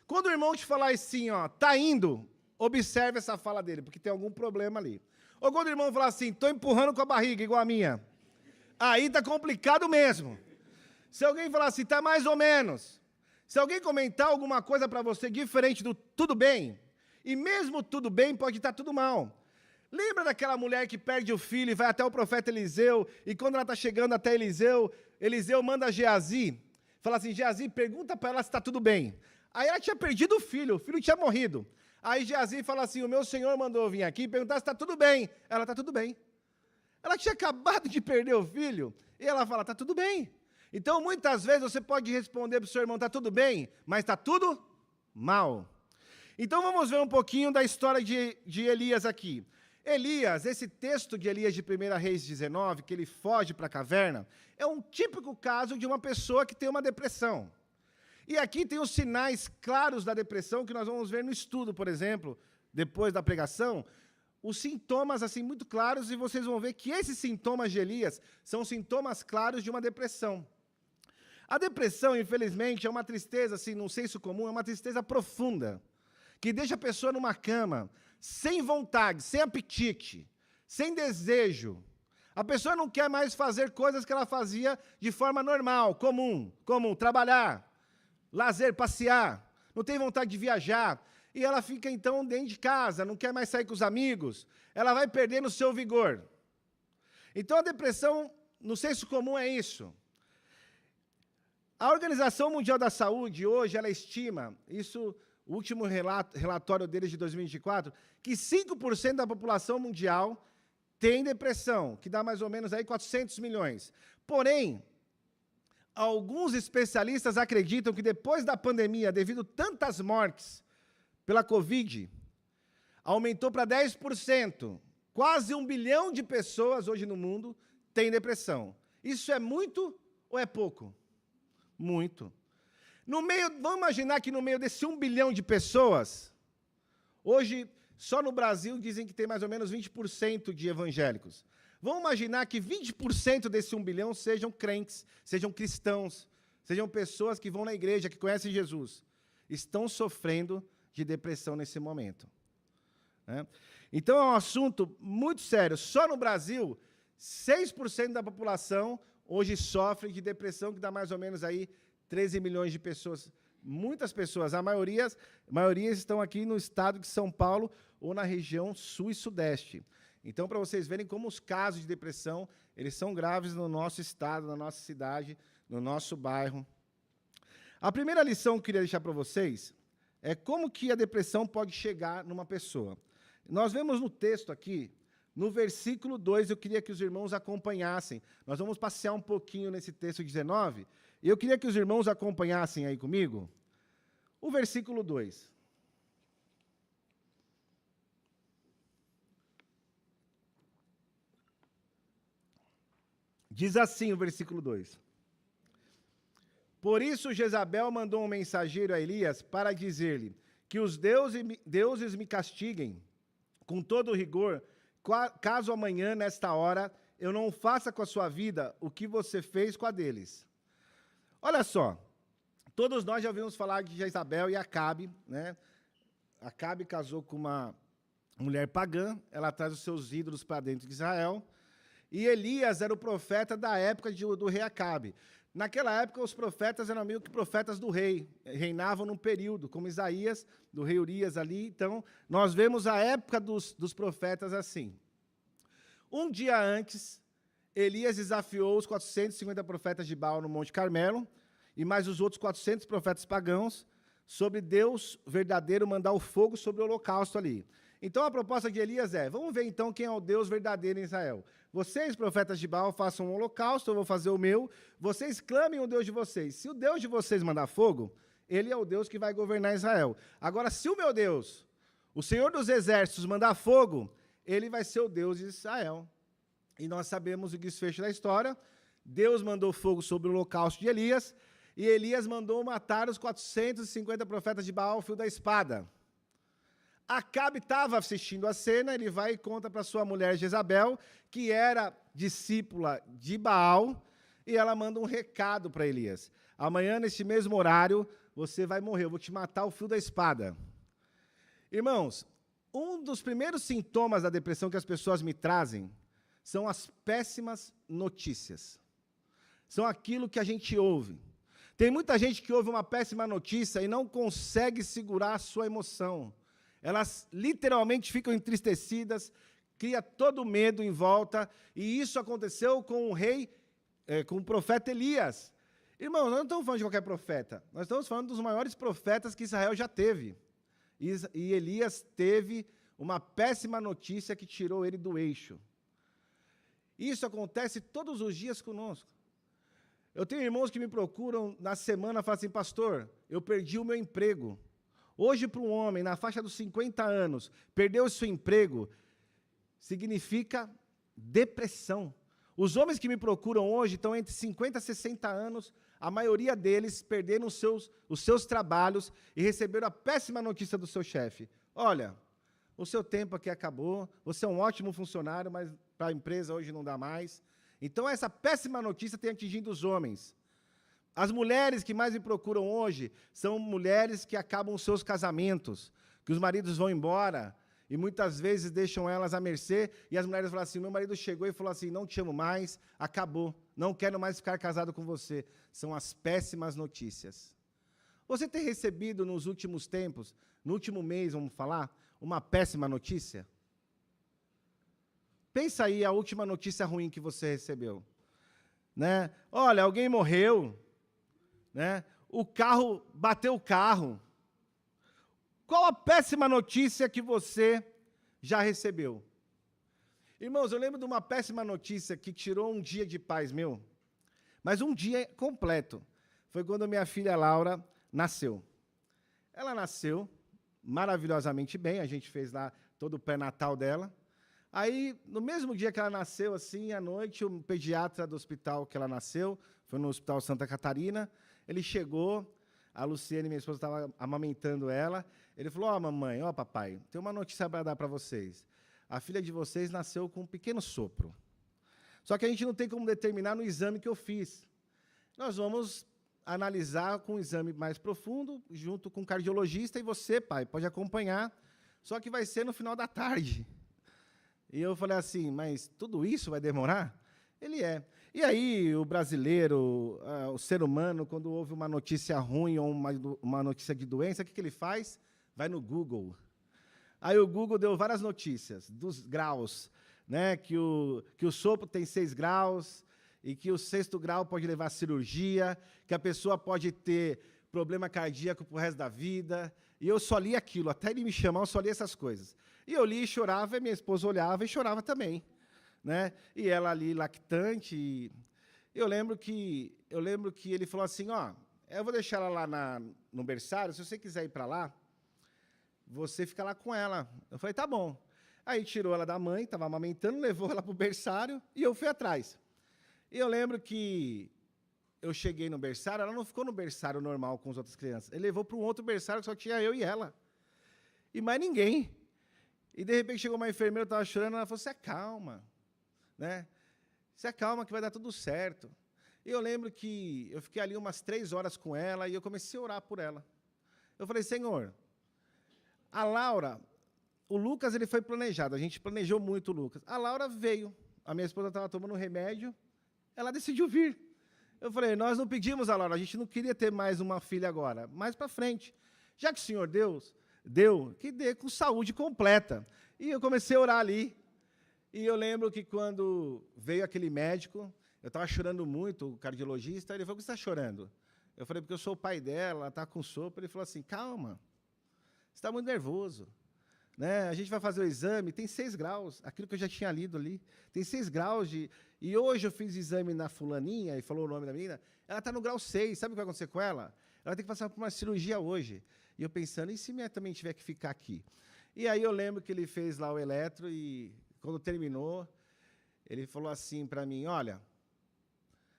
Quando o irmão te falar assim, ó, tá indo, observe essa fala dele, porque tem algum problema ali. Ou quando o irmão falar assim, estou empurrando com a barriga, igual a minha, aí está complicado mesmo. Se alguém falar assim, está mais ou menos. Se alguém comentar alguma coisa para você diferente do tudo bem, e mesmo tudo bem pode estar tudo mal. Lembra daquela mulher que perde o filho e vai até o profeta Eliseu, e quando ela está chegando até Eliseu, Eliseu manda Geazi, fala assim, Geazi, pergunta para ela se está tudo bem. Aí ela tinha perdido o filho tinha morrido. Aí Geazi fala assim, o meu senhor mandou vir aqui e perguntar se está tudo bem. Ela, está tudo bem. Ela tinha acabado de perder o filho, e ela fala, está tudo bem. Então, muitas vezes, você pode responder para o seu irmão, está tudo bem, mas está tudo mal. Então, vamos ver um pouquinho da história de Elias aqui. Elias, esse texto de Elias de 1 Reis 19, que ele foge para a caverna, é um típico caso de uma pessoa que tem uma depressão. E aqui tem os sinais claros da depressão que nós vamos ver no estudo, por exemplo, depois da pregação, os sintomas assim muito claros, e vocês vão ver que esses sintomas de Elias são sintomas claros de uma depressão. A depressão, infelizmente, é uma tristeza, assim, num senso comum, é uma tristeza profunda, que deixa a pessoa numa cama, sem vontade, sem apetite, sem desejo. A pessoa não quer mais fazer coisas que ela fazia de forma normal, comum, trabalhar, lazer, passear, não tem vontade de viajar, e ela fica, então, dentro de casa, não quer mais sair com os amigos, ela vai perdendo o seu vigor. Então, a depressão, no senso comum, é isso. A Organização Mundial da Saúde, hoje, ela estima, isso, o último relatório deles de 2024, que 5% da população mundial tem depressão, que dá mais ou menos aí 400 milhões. Porém, alguns especialistas acreditam que depois da pandemia, devido a tantas mortes pela Covid, aumentou para 10%. Quase 1 bilhão de pessoas hoje no mundo têm depressão. Isso é muito ou é pouco? Muito. Vamos imaginar que no meio desse 1 bilhão de pessoas, hoje, só no Brasil, dizem que tem mais ou menos 20% de evangélicos. Vamos imaginar que 20% desse 1 bilhão sejam crentes, sejam cristãos, sejam pessoas que vão na igreja, que conhecem Jesus. Estão sofrendo de depressão nesse momento. Né? Então, é um assunto muito sério. Só no Brasil, 6% da população hoje sofre de depressão, que dá mais ou menos aí 13 milhões de pessoas. Muitas pessoas, a maioria estão aqui no estado de São Paulo ou na região sul e sudeste. Então, para vocês verem como os casos de depressão, eles são graves no nosso estado, na nossa cidade, no nosso bairro. A primeira lição que eu queria deixar para vocês é como que a depressão pode chegar numa pessoa. Nós vemos no texto aqui, no versículo 2, eu queria que os irmãos acompanhassem. Nós vamos passear um pouquinho nesse texto 19, e eu queria que os irmãos acompanhassem aí comigo o versículo 2. Diz assim o versículo 2. Por isso Jezabel mandou um mensageiro a Elias para dizer-lhe que os deuses me castiguem com todo rigor, caso amanhã, nesta hora, eu não faça com a sua vida o que você fez com a deles. Olha só, todos nós já ouvimos falar de Jezabel e Acabe, né? Acabe casou com uma mulher pagã, ela traz os seus ídolos para dentro de Israel, e Elias era o profeta da época do rei Acabe. Naquela época, os profetas eram meio que profetas do rei, reinavam num período, como Isaías, do rei Urias ali. Então, nós vemos a época dos profetas assim. Um dia antes, Elias desafiou os 450 profetas de Baal no Monte Carmelo, e mais os outros 400 profetas pagãos, sobre Deus verdadeiro mandar o fogo sobre o holocausto ali. Então, a proposta de Elias é, vamos ver então quem é o Deus verdadeiro em Israel. Vocês, profetas de Baal, façam um holocausto, eu vou fazer o meu. Vocês clamem o Deus de vocês. Se o Deus de vocês mandar fogo, ele é o Deus que vai governar Israel. Agora, se o meu Deus, o Senhor dos Exércitos, mandar fogo, ele vai ser o Deus de Israel. E nós sabemos o desfecho da história. Deus mandou fogo sobre o holocausto de Elias, e Elias mandou matar os 450 profetas de Baal ao fio da espada. Acabe estava assistindo a cena, ele vai e conta para sua mulher Jezabel, que era discípula de Baal, e ela manda um recado para Elias. Amanhã, neste mesmo horário, você vai morrer, eu vou te matar ao fio da espada. Irmãos, um dos primeiros sintomas da depressão que as pessoas me trazem são as péssimas notícias. São aquilo que a gente ouve. Tem muita gente que ouve uma péssima notícia e não consegue segurar a sua emoção. Elas literalmente ficam entristecidas, cria todo medo em volta, e isso aconteceu com o rei, com o profeta Elias. Irmão, nós não estamos falando de qualquer profeta, nós estamos falando dos maiores profetas que Israel já teve. E Elias teve uma péssima notícia que tirou ele do eixo. Isso acontece todos os dias conosco. Eu tenho irmãos que me procuram na semana e falam assim, pastor, eu perdi o meu emprego. Hoje, para um homem, na faixa dos 50 anos, perder o seu emprego, significa depressão. Os homens que me procuram hoje estão entre 50 e 60 anos, a maioria deles perderam os seus trabalhos e receberam a péssima notícia do seu chefe. Olha, o seu tempo aqui acabou, você é um ótimo funcionário, mas para a empresa hoje não dá mais. Então, essa péssima notícia tem atingido os homens. As mulheres que mais me procuram hoje são mulheres que acabam os seus casamentos, que os maridos vão embora e muitas vezes deixam elas à mercê, e as mulheres falam assim, meu marido chegou e falou assim, não te amo mais, acabou, não quero mais ficar casado com você. São as péssimas notícias. Você tem recebido nos últimos tempos, no último mês, vamos falar, uma péssima notícia? Pensa aí a última notícia ruim que você recebeu. Né? Olha, alguém morreu. Né? O carro bateu o carro. Qual a péssima notícia que você já recebeu? Irmãos, eu lembro de uma péssima notícia que tirou um dia de paz meu, mas um dia completo. Foi quando minha filha Laura nasceu. Ela nasceu maravilhosamente bem, a gente fez lá todo o pré-natal dela. Aí, no mesmo dia que ela nasceu, assim, à noite, o pediatra do hospital que ela nasceu, foi no Hospital Santa Catarina, ele chegou, a Luciene, minha esposa, estava amamentando ela, ele falou, ó, mamãe, ó, papai, tem uma notícia para dar para vocês. A filha de vocês nasceu com um pequeno sopro. Só que a gente não tem como determinar no exame que eu fiz. Nós vamos analisar com um exame mais profundo, junto com o cardiologista, e você, pai, pode acompanhar, só que vai ser no final da tarde. E eu falei assim, mas tudo isso vai demorar? Ele é. E aí, o brasileiro, o ser humano, quando ouve uma notícia ruim ou uma notícia de doença, o que ele faz? Vai no Google. Aí o Google deu várias notícias, dos graus, né? Que o sopro tem 6 graus, e que o 6º grau pode levar à cirurgia, que a pessoa pode ter problema cardíaco para o resto da vida. E eu só li aquilo, até ele me chamar, eu só li essas coisas. E eu li e chorava, e minha esposa olhava e chorava também. Né? E ela ali, lactante. E eu lembro que ele falou assim, ó, eu vou deixar ela lá no berçário, se você quiser ir para lá, você fica lá com ela. Eu falei, tá bom. Aí tirou ela da mãe, estava amamentando, levou ela para o berçário, e eu fui atrás. E eu lembro que eu cheguei no berçário, ela não ficou no berçário normal com as outras crianças. Ele levou para um outro berçário que só tinha eu e ela. E mais ninguém. E, de repente, chegou uma enfermeira, eu estava chorando, ela falou, se acalma. Né? Se acalma que vai dar tudo certo. E eu lembro que eu fiquei ali umas 3 horas com ela e eu comecei a orar por ela. Eu falei, Senhor, a Laura, o Lucas ele foi planejado, a gente planejou muito o Lucas. A Laura veio, a minha esposa estava tomando um remédio, ela decidiu vir. Eu falei, nós não pedimos a Laura, a gente não queria ter mais uma filha agora, mais para frente. Já que o Senhor deu, que dê com saúde completa. E eu comecei a orar ali. E eu lembro que quando veio aquele médico, eu estava chorando muito, o cardiologista, ele falou, por que você está chorando? Eu falei, porque eu sou o pai dela, ela está com sopro. Ele falou assim, calma, você está muito nervoso. Né? A gente vai fazer o exame, tem 6 graus, aquilo que eu já tinha lido ali, tem 6 graus de... E hoje eu fiz exame na fulaninha, e falou o nome da menina, ela está no grau 6, sabe o que vai acontecer com ela? Ela tem que passar por uma cirurgia hoje. E eu pensando, e se minha também tiver que ficar aqui? E aí eu lembro que ele fez lá o eletro, e quando terminou, ele falou assim para mim, olha,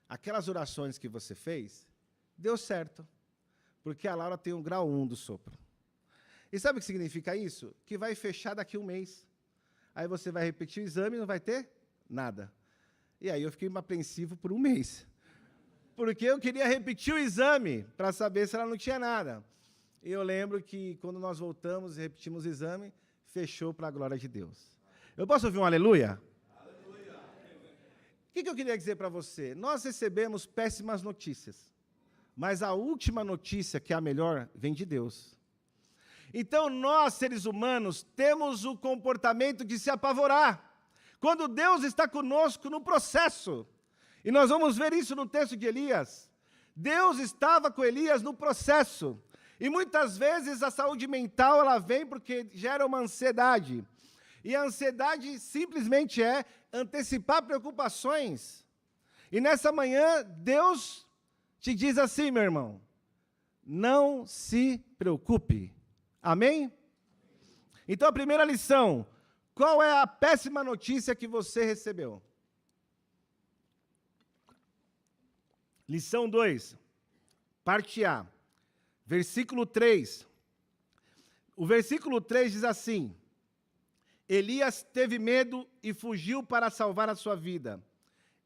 aquelas orações que você fez, deu certo, porque a Laura tem um grau 1 do sopro. E sabe o que significa isso? Que vai fechar daqui 1 mês. Aí você vai repetir o exame e não vai ter nada. E aí eu fiquei apreensivo por 1 mês. Porque eu queria repetir o exame para saber se ela não tinha nada. E eu lembro que quando nós voltamos e repetimos o exame, fechou para a glória de Deus. Eu posso ouvir um aleluia? Aleluia. O que eu queria dizer para você? Nós recebemos péssimas notícias, mas a última notícia, que é a melhor, vem de Deus. Então, nós, seres humanos, temos o comportamento de se apavorar quando Deus está conosco no processo. E nós vamos ver isso no texto de Elias. Deus estava com Elias no processo. E muitas vezes a saúde mental ela vem porque gera uma ansiedade. E a ansiedade simplesmente é antecipar preocupações. E nessa manhã, Deus te diz assim, meu irmão, não se preocupe. Amém? Então, a primeira lição, qual é a péssima notícia que você recebeu? Lição 2, parte A, versículo 3. O versículo 3 diz assim, Elias teve medo e fugiu para salvar a sua vida.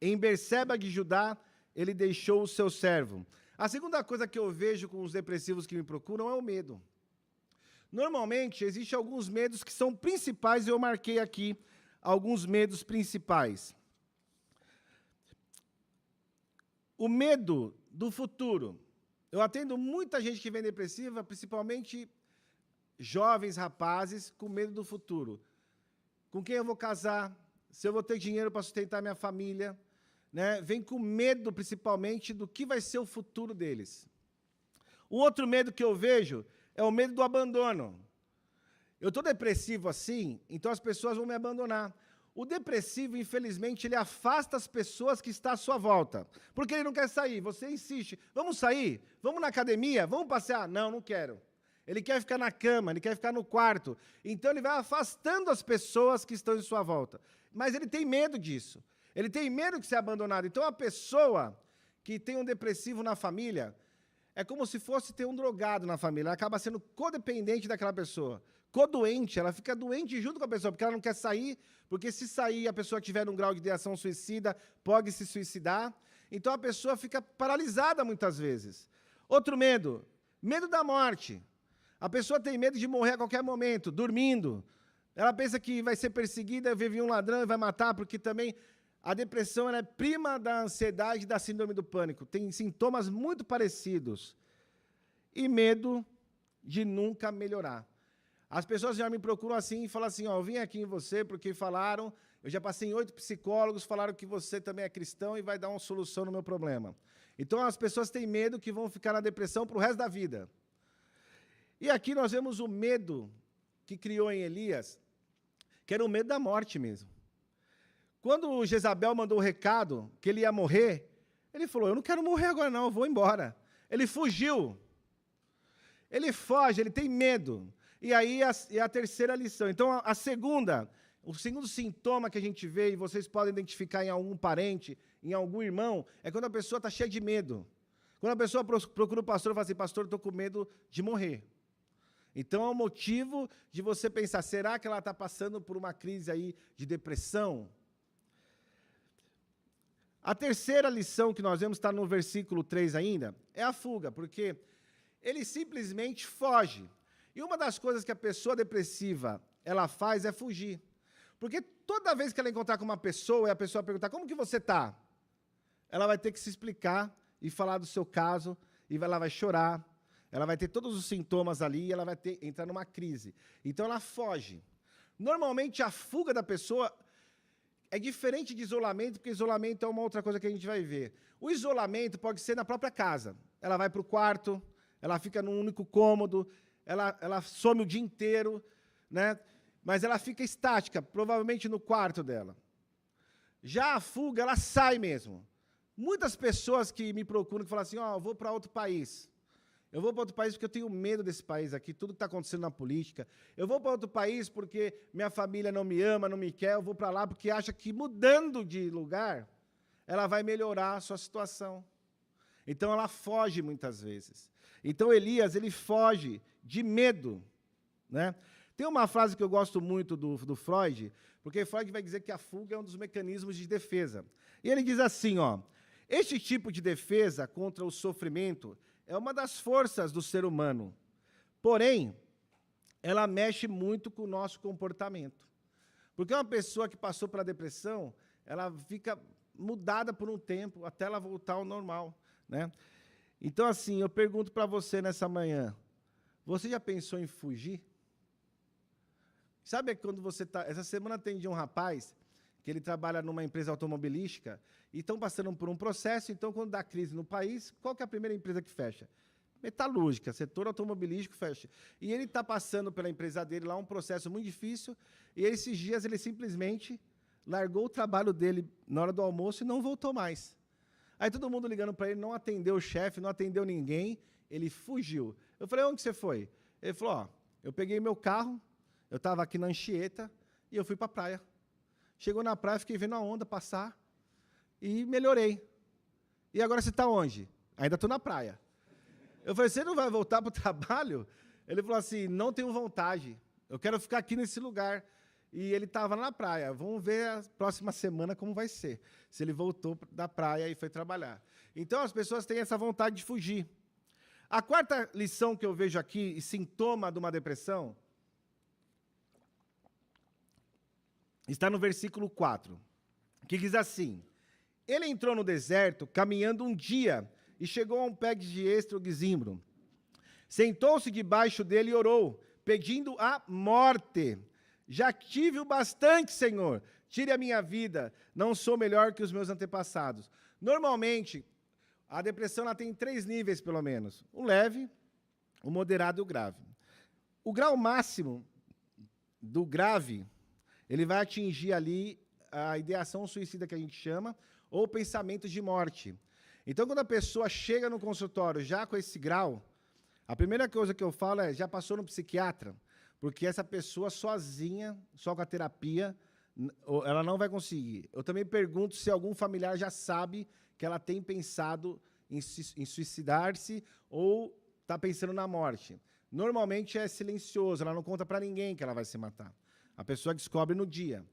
Em Berseba de Judá, ele deixou o seu servo. A segunda coisa que eu vejo com os depressivos que me procuram é o medo. Normalmente, existem alguns medos que são principais, e eu marquei aqui alguns medos principais. O medo do futuro. Eu atendo muita gente que vem depressiva, principalmente jovens rapazes, com medo do futuro. Com quem eu vou casar? se eu vou ter dinheiro para sustentar minha família, né? Vem com medo, principalmente, do que vai ser o futuro deles. Um outro medo que eu vejo é o medo do abandono. Eu estou depressivo assim, então as pessoas vão me abandonar. O depressivo, infelizmente, ele afasta as pessoas que estão à sua volta. Porque ele não quer sair. Você insiste. Vamos sair? Vamos na academia? Vamos passear? Não, não quero. Ele quer ficar na cama, ele quer ficar no quarto. Então, ele vai afastando as pessoas que estão em sua volta. Mas ele tem medo disso. Ele tem medo de ser abandonado. Então, a pessoa que tem um depressivo na família, é como se fosse ter um drogado na família. Ela acaba sendo codependente daquela pessoa. Codoente, ela fica doente junto com a pessoa, porque ela não quer sair, porque se sair a pessoa tiver num grau de ideação suicida, pode se suicidar. Então a pessoa fica paralisada muitas vezes. Outro medo, medo da morte. A pessoa tem medo de morrer a qualquer momento, dormindo. Ela pensa que vai ser perseguida, vai vir um ladrão e vai matar, porque também a depressão ela é prima da ansiedade e da síndrome do pânico. Tem sintomas muito parecidos. E medo de nunca melhorar. As pessoas já me procuram assim e falam assim, ó, eu vim aqui em você porque falaram, eu já passei em 8 psicólogos, falaram que você também é cristão e vai dar uma solução no meu problema. Então, as pessoas têm medo que vão ficar na depressão para o resto da vida. E aqui nós vemos o medo que criou em Elias, que era o medo da morte mesmo. Quando Jezabel mandou o recado que ele ia morrer, ele falou, eu não quero morrer agora não, eu vou embora. Ele fugiu. Ele foge, ele tem medo. E aí a terceira lição. Então, o segundo sintoma que a gente vê, e vocês podem identificar em algum parente, em algum irmão, é quando a pessoa está cheia de medo. Quando a pessoa procura o pastor e fala assim, pastor, eu estou com medo de morrer. Então, é um motivo de você pensar, será que ela está passando por uma crise aí de depressão? A terceira lição que nós vemos, está no versículo 3 ainda, é a fuga, porque ele simplesmente foge. E uma das coisas que a pessoa depressiva ela faz é fugir. Porque toda vez que ela encontrar com uma pessoa e a pessoa perguntar, como que você está? Ela vai ter que se explicar e falar do seu caso, e ela vai chorar, ela vai ter todos os sintomas ali e ela vai entrar numa crise. Então ela foge. Normalmente a fuga da pessoa é diferente de isolamento, porque isolamento é uma outra coisa que a gente vai ver. O isolamento pode ser na própria casa. Ela vai para o quarto, ela fica num único cômodo, ela some o dia inteiro, né? Mas ela fica estática, provavelmente no quarto dela. Já a fuga, ela sai mesmo. Muitas pessoas que me procuram, que falam assim, ó, eu vou para outro país. Eu vou para outro país porque eu tenho medo desse país aqui, tudo que está acontecendo na política. Eu vou para outro país porque minha família não me ama, não me quer. Eu vou para lá porque acha que mudando de lugar, ela vai melhorar a sua situação. Então, ela foge muitas vezes. Então, Elias, ele foge de medo, né? Tem uma frase que eu gosto muito do Freud, porque Freud vai dizer que a fuga é um dos mecanismos de defesa. E ele diz assim, ó, este tipo de defesa contra o sofrimento é uma das forças do ser humano. Porém, ela mexe muito com o nosso comportamento. Porque uma pessoa que passou pela depressão, ela fica mudada por um tempo, até ela voltar ao normal, né? Então, assim, eu pergunto para você nessa manhã, você já pensou em fugir? Sabe quando você está... Essa semana atendi um rapaz que ele trabalha numa empresa automobilística e estão passando por um processo, então, quando dá crise no país, qual que é a primeira empresa que fecha? Metalúrgica, setor automobilístico fecha. E ele está passando pela empresa dele lá um processo muito difícil, e esses dias ele simplesmente largou o trabalho dele na hora do almoço e não voltou mais. Aí todo mundo ligando para ele, não atendeu o chefe, não atendeu ninguém, ele fugiu. Eu falei, onde você foi? Ele falou, ó, eu peguei meu carro, eu estava aqui na Anchieta e eu fui para a praia. Chegou na praia, fiquei vendo a onda passar e melhorei. E agora você está onde? Ainda estou na praia. Eu falei, você não vai voltar para o trabalho? Ele falou assim, não tenho vontade, eu quero ficar aqui nesse lugar. E ele estava na praia. Vamos ver a próxima semana como vai ser. Se ele voltou da praia e foi trabalhar. Então, as pessoas têm essa vontade de fugir. A quarta lição que eu vejo aqui, e sintoma de uma depressão, está no versículo 4, que diz assim, ele entrou no deserto, caminhando um dia, e chegou a um pé de estro guizimbro. Sentou-se debaixo dele e orou, pedindo a morte. Já tive o bastante, Senhor, tire a minha vida, não sou melhor que os meus antepassados. Normalmente, a depressão ela tem 3 níveis, pelo menos. O leve, o moderado e o grave. O grau máximo do grave, ele vai atingir ali a ideação suicida que a gente chama, ou pensamento de morte. Então, quando a pessoa chega no consultório já com esse grau, a primeira coisa que eu falo é, já passou no psiquiatra? Porque essa pessoa sozinha, só com a terapia, ela não vai conseguir. Eu também pergunto se algum familiar já sabe que ela tem pensado em suicidar-se ou está pensando na morte. Normalmente é silencioso, ela não conta para ninguém que ela vai se matar. A pessoa descobre no dia.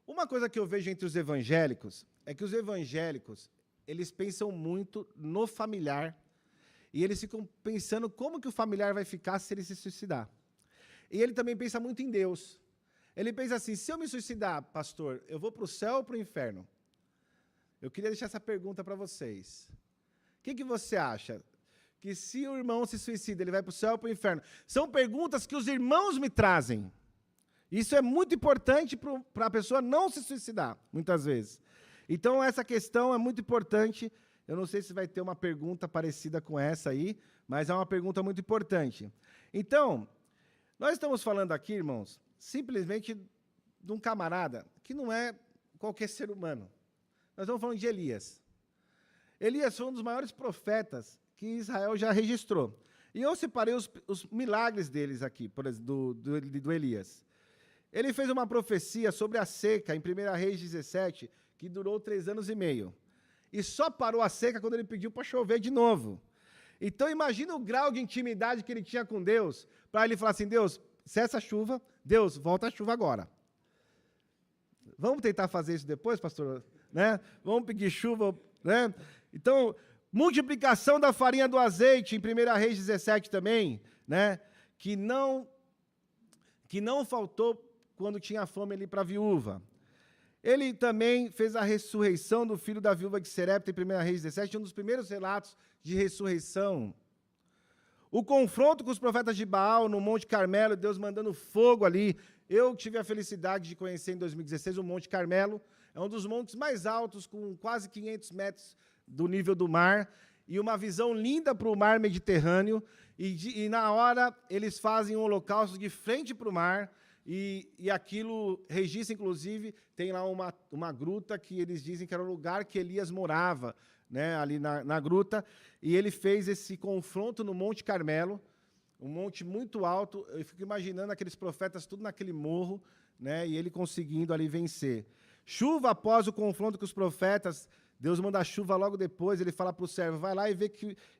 Uma coisa que eu vejo entre os evangélicos é que os evangélicos, eles pensam muito no familiar e eles ficam pensando como que o familiar vai ficar se ele se suicidar. E ele também pensa muito em Deus. Ele pensa assim, se eu me suicidar, pastor, eu vou para o céu ou para o inferno? Eu queria deixar essa pergunta para vocês. O que você acha? Que se o irmão se suicida, ele vai para o céu ou para o inferno? São perguntas que os irmãos me trazem. Isso é muito importante para a pessoa não se suicidar, muitas vezes. Então, essa questão é muito importante. Eu não sei se vai ter uma pergunta parecida com essa aí, mas é uma pergunta muito importante. Então, nós estamos falando aqui, irmãos, simplesmente de um camarada que não é qualquer ser humano. Nós estamos falando de Elias. Elias foi um dos maiores profetas que Israel já registrou. E eu separei os milagres deles aqui, por exemplo, do Elias. Ele fez uma profecia sobre a seca, em 1 Reis 17, que durou 3 anos e meio. E só parou a seca quando ele pediu para chover de novo. Então, imagina o grau de intimidade que ele tinha com Deus, para ele falar assim, Deus, cessa a chuva, Deus, volta a chuva agora. Vamos tentar fazer isso depois, pastor? Né? Vamos pedir chuva, né? Então, multiplicação da farinha do azeite, em 1 Reis 17 também, né? que não faltou quando tinha fome ali para a viúva. Ele também fez a ressurreição do filho da viúva de Serepta, em 1 Reis 17, um dos primeiros relatos de ressurreição. O confronto com os profetas de Baal no Monte Carmelo, Deus mandando fogo ali. Eu tive a felicidade de conhecer em 2016 o Monte Carmelo. É um dos montes mais altos, com quase 500 metros do nível do mar, e uma visão linda para o mar Mediterrâneo. E na hora eles fazem um holocausto de frente para o mar, e aquilo registra, inclusive, tem lá uma gruta que eles dizem que era o lugar que Elias morava, né, ali na gruta, e ele fez esse confronto no Monte Carmelo, um monte muito alto. Eu fico imaginando aqueles profetas tudo naquele morro, né, e ele conseguindo ali vencer. Chuva após o confronto com os profetas, Deus manda chuva logo depois, ele fala para o servo, vai lá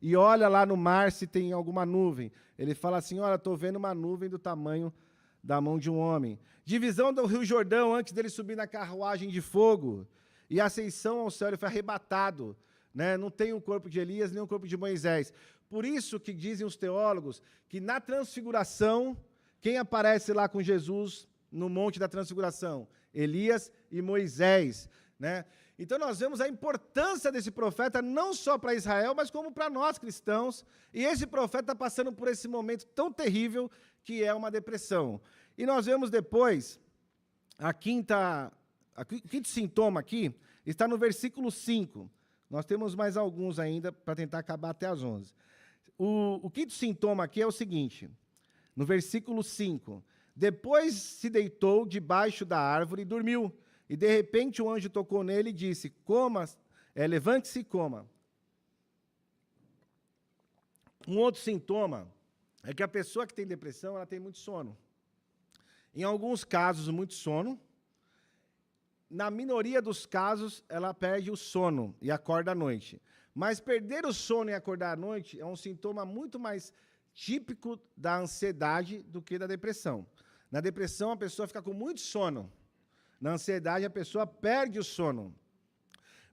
e olha lá no mar se tem alguma nuvem. Ele fala assim, olha, estou vendo uma nuvem do tamanho da mão de um homem. Divisão do Rio Jordão, antes dele subir na carruagem de fogo, e ascensão ao céu, ele foi arrebatado. Né? Não tem o corpo de Elias, nem o corpo de Moisés. Por isso que dizem os teólogos, que na transfiguração, quem aparece lá com Jesus no Monte da Transfiguração? Elias e Moisés. Né? Então nós vemos a importância desse profeta, não só para Israel, mas como para nós cristãos. E esse profeta está passando por esse momento tão terrível que é uma depressão. E nós vemos depois, o quinto sintoma aqui, está no versículo 5. Nós temos mais alguns ainda para tentar acabar até as 11. O quinto sintoma aqui é o seguinte, no versículo 5. Depois se deitou debaixo da árvore e dormiu. E, de repente, o anjo tocou nele e disse, levante-se e coma. Um outro sintoma é que a pessoa que tem depressão, ela tem muito sono. Em alguns casos, muito sono. Na minoria dos casos, ela perde o sono e acorda à noite. Mas perder o sono e acordar à noite é um sintoma muito mais típico da ansiedade do que da depressão. Na depressão, a pessoa fica com muito sono. Na ansiedade, a pessoa perde o sono.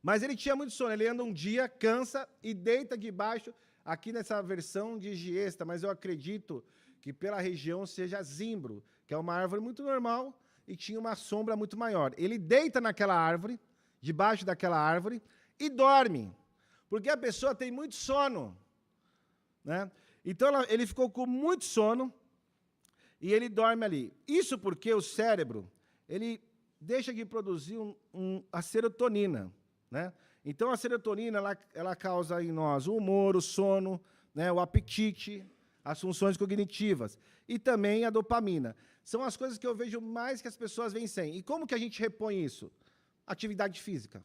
Mas ele tinha muito sono. Ele anda um dia, cansa e deita debaixo, aqui nessa versão de giesta, mas eu acredito que pela região seja zimbro, que é uma árvore muito normal e tinha uma sombra muito maior. Ele deita naquela árvore, debaixo daquela árvore, e dorme, porque a pessoa tem muito sono. Né? Então, ele ficou com muito sono e ele dorme ali. Isso porque o cérebro, ele deixa de produzir a serotonina, né? Então, a serotonina, ela causa em nós o humor, o sono, né, o apetite, as funções cognitivas e também a dopamina. São as coisas que eu vejo mais que as pessoas vêm sem. E como que a gente repõe isso? Atividade física.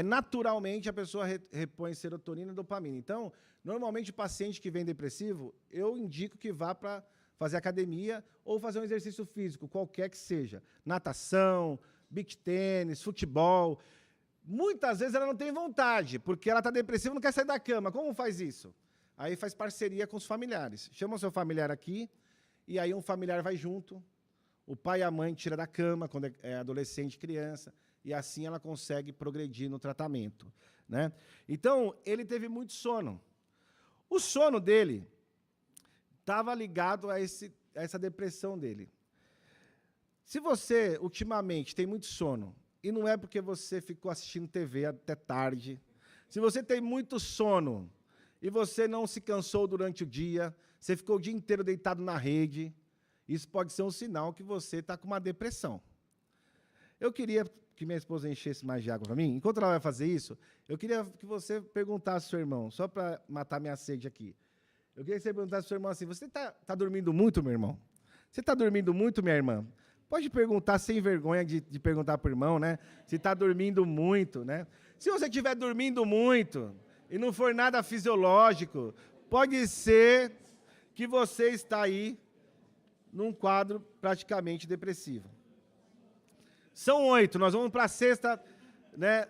Naturalmente, a pessoa repõe serotonina e dopamina. Então, normalmente, o paciente que vem depressivo, eu indico que vá para fazer academia ou fazer um exercício físico, qualquer que seja. Natação, beach tênis, futebol. Muitas vezes ela não tem vontade, porque ela está depressiva e não quer sair da cama. Como faz isso? Aí faz parceria com os familiares. Chama o seu familiar aqui, e aí um familiar vai junto, o pai e a mãe tira da cama quando é adolescente, criança, e assim ela consegue progredir no tratamento, né? Então, ele teve muito sono. O sono dele estava ligado a essa depressão dele. Se você, ultimamente, tem muito sono, e não é porque você ficou assistindo TV até tarde, se você tem muito sono e você não se cansou durante o dia, você ficou o dia inteiro deitado na rede, isso pode ser um sinal que você está com uma depressão. Eu queria que minha esposa enchesse mais de água para mim. Enquanto ela vai fazer isso, eu queria que você perguntasse ao seu irmão, só para matar minha sede aqui. Eu queria que você perguntasse ao seu irmão assim, você está dormindo muito, meu irmão? Você está dormindo muito, minha irmã? Pode perguntar sem vergonha de perguntar para o irmão, né? Se está dormindo muito, né? Se você estiver dormindo muito e não for nada fisiológico, pode ser que você está aí num quadro praticamente depressivo. São 8, nós vamos para a sexta, né?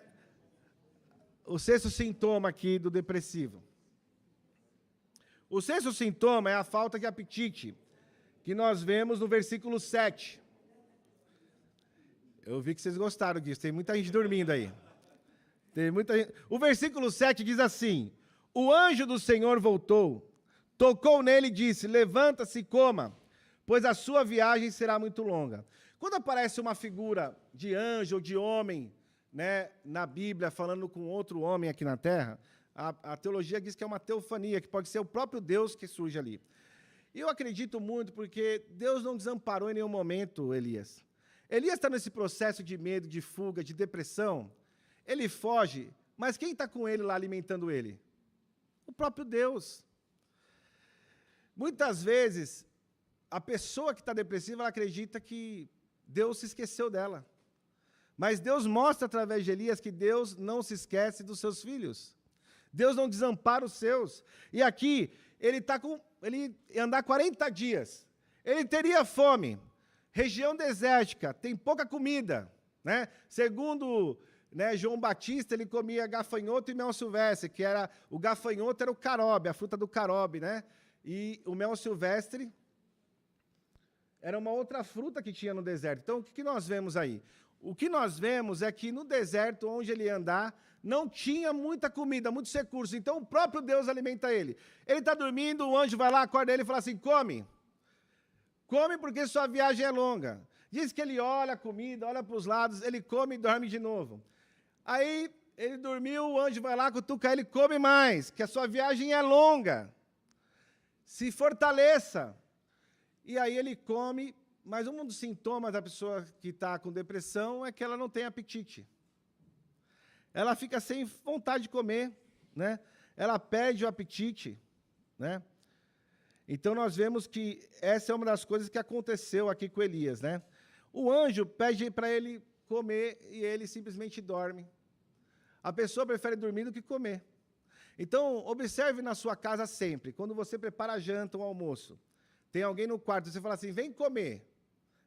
O sexto sintoma aqui do depressivo. O sexto sintoma é a falta de apetite, que nós vemos no versículo 7. Eu vi que vocês gostaram disso, tem muita gente dormindo aí. Tem muita gente. O versículo 7 diz assim: o anjo do Senhor voltou, tocou nele e disse, levanta-se e coma, pois a sua viagem será muito longa. Quando aparece uma figura de anjo ou de homem, né, na Bíblia, falando com outro homem aqui na Terra, a teologia diz que é uma teofania, que pode ser o próprio Deus que surge ali. E eu acredito muito porque Deus não desamparou em nenhum momento Elias. Elias está nesse processo de medo, de fuga, de depressão. Ele foge, mas quem está com ele lá alimentando ele? O próprio Deus. Muitas vezes, a pessoa que está depressiva, ela acredita que Deus se esqueceu dela. Mas Deus mostra através de Elias que Deus não se esquece dos seus filhos. Deus não desampara os seus. E aqui, ele ia andar 40 dias. Ele teria fome. Região desértica, tem pouca comida, né? Segundo, né, João Batista, ele comia gafanhoto e mel silvestre, que era o gafanhoto era o carobe, a fruta do carobe, né? E o mel silvestre era uma outra fruta que tinha no deserto. Então, o que nós vemos aí? O que nós vemos é que no deserto, onde ele ia andar, não tinha muita comida, muitos recursos. Então, o próprio Deus alimenta ele. Ele está dormindo, o anjo vai lá, acorda ele e fala assim, come. Come porque sua viagem é longa. Diz que ele olha a comida, olha para os lados, ele come e dorme de novo. Aí, ele dormiu, o anjo vai lá, cutuca ele, come mais, que a sua viagem é longa. Se fortaleça. E aí ele come, mas um dos sintomas da pessoa que está com depressão é que ela não tem apetite. Ela fica sem vontade de comer, né? Ela perde o apetite, né? Então, nós vemos que essa é uma das coisas que aconteceu aqui com Elias, né? O anjo pede para ele comer e ele simplesmente dorme. A pessoa prefere dormir do que comer. Então, observe na sua casa sempre, quando você prepara a janta ou almoço, tem alguém no quarto, você fala assim, vem comer.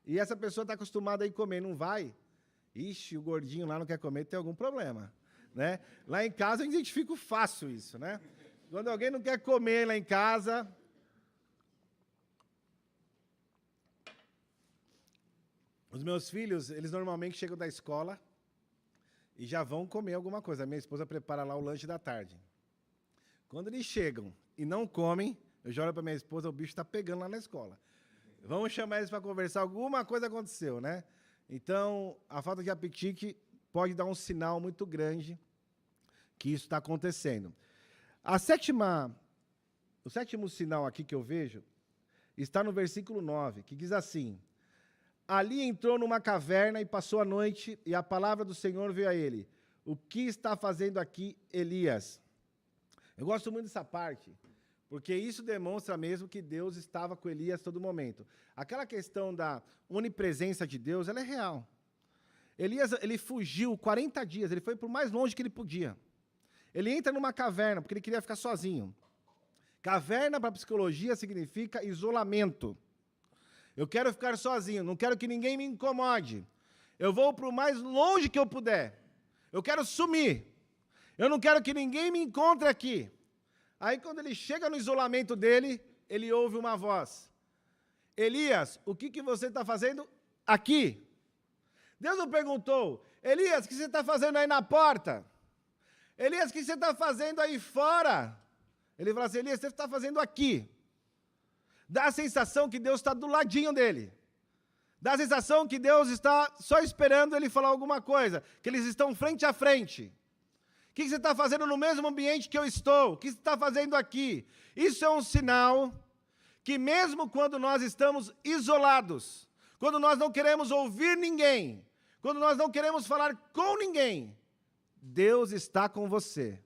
E essa pessoa está acostumada a ir comer, não vai? Ixi, o gordinho lá não quer comer, tem algum problema, né? Lá em casa eu identifico fácil isso, né? Quando alguém não quer comer lá em casa... Os meus filhos, eles normalmente chegam da escola e já vão comer alguma coisa. A minha esposa prepara lá o lanche da tarde. Quando eles chegam e não comem, eu já olho para minha esposa, o bicho está pegando lá na escola. Vamos chamar eles para conversar, alguma coisa aconteceu, né? Então, a falta de apetite pode dar um sinal muito grande que isso está acontecendo. O sétimo sinal aqui que eu vejo está no versículo 9, que diz assim, Ali entrou numa caverna e passou a noite, e a palavra do Senhor veio a ele. O que está fazendo aqui, Elias? Eu gosto muito dessa parte, porque isso demonstra mesmo que Deus estava com Elias todo momento. Aquela questão da onipresença de Deus, ela é real. Elias, ele fugiu 40 dias, ele foi por mais longe que ele podia. Ele entra numa caverna, porque ele queria ficar sozinho. Caverna, para a psicologia, significa isolamento. Eu quero ficar sozinho, não quero que ninguém me incomode. Eu vou para o mais longe que eu puder. Eu quero sumir. Eu não quero que ninguém me encontre aqui. Aí, quando ele chega no isolamento dele, ele ouve uma voz. Elias, o que você está fazendo aqui? Deus não perguntou, Elias, o que você está fazendo aí na porta? Elias, o que você está fazendo aí fora? Ele fala assim, Elias, o que você está fazendo aqui? Dá a sensação que Deus está do ladinho dele. Dá a sensação que Deus está só esperando ele falar alguma coisa, que eles estão frente a frente. O que você está fazendo no mesmo ambiente que eu estou? O que você está fazendo aqui? Isso é um sinal que mesmo quando nós estamos isolados, quando nós não queremos ouvir ninguém, quando nós não queremos falar com ninguém, Deus está com você.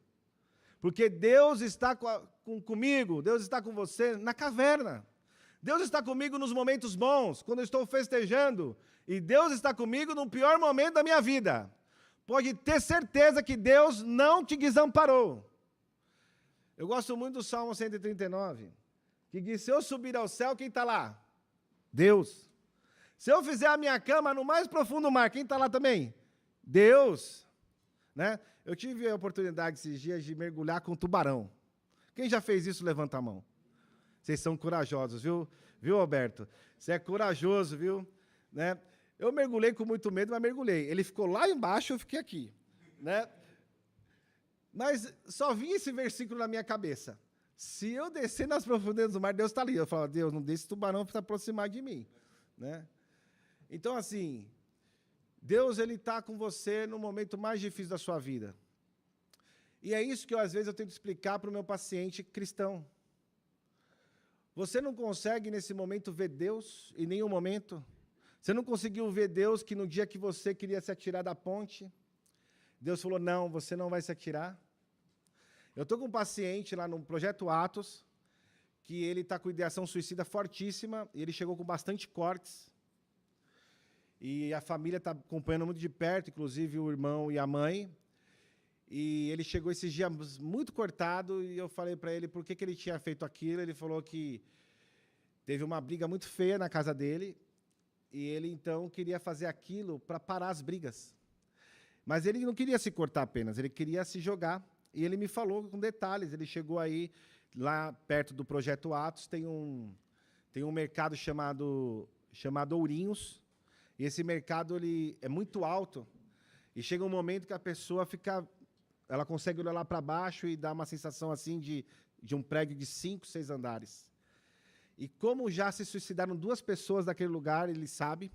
Porque Deus está comigo, Deus está com você na caverna. Deus está comigo nos momentos bons, quando eu estou festejando. E Deus está comigo no pior momento da minha vida. Pode ter certeza que Deus não te desamparou. Eu gosto muito do Salmo 139, que diz, se eu subir ao céu, quem está lá? Deus. Se eu fizer a minha cama no mais profundo mar, quem está lá também? Deus. Né? Eu tive a oportunidade esses dias de mergulhar com um tubarão. Quem já fez isso, levanta a mão. Vocês são corajosos, viu? Viu, Alberto? Você é corajoso, viu? Né? Eu mergulhei com muito medo, mas mergulhei. Ele ficou lá embaixo, eu fiquei aqui. Né? Mas só vinha esse versículo na minha cabeça. Se eu descer nas profundezas do mar, Deus está ali. Eu falava, Deus, não deixe esse tubarão se aproximar de mim. Né? Então, assim, Deus está com você no momento mais difícil da sua vida. E é isso que, às vezes, eu tento explicar para o meu paciente cristão. Você não consegue, nesse momento, ver Deus em nenhum momento? Você não conseguiu ver Deus que no dia que você queria se atirar da ponte, Deus falou, não, você não vai se atirar? Eu estou com um paciente lá no Projeto Atos, que ele está com ideação suicida fortíssima, e ele chegou com bastante cortes. E a família está acompanhando muito de perto, inclusive o irmão e a mãe. E ele chegou esses dias muito cortado, e eu falei para ele por que ele tinha feito aquilo. Ele falou que teve uma briga muito feia na casa dele, e ele, então, queria fazer aquilo para parar as brigas. Mas ele não queria se cortar apenas, ele queria se jogar. E ele me falou com detalhes. Ele chegou aí, lá perto do Projeto Atos, tem um mercado chamado Ourinhos, e esse mercado ele é muito alto, e chega um momento que a pessoa ela consegue olhar lá para baixo e dá uma sensação assim de um prédio de 5, 6 andares. E como já se suicidaram 2 pessoas daquele lugar, ele sabe,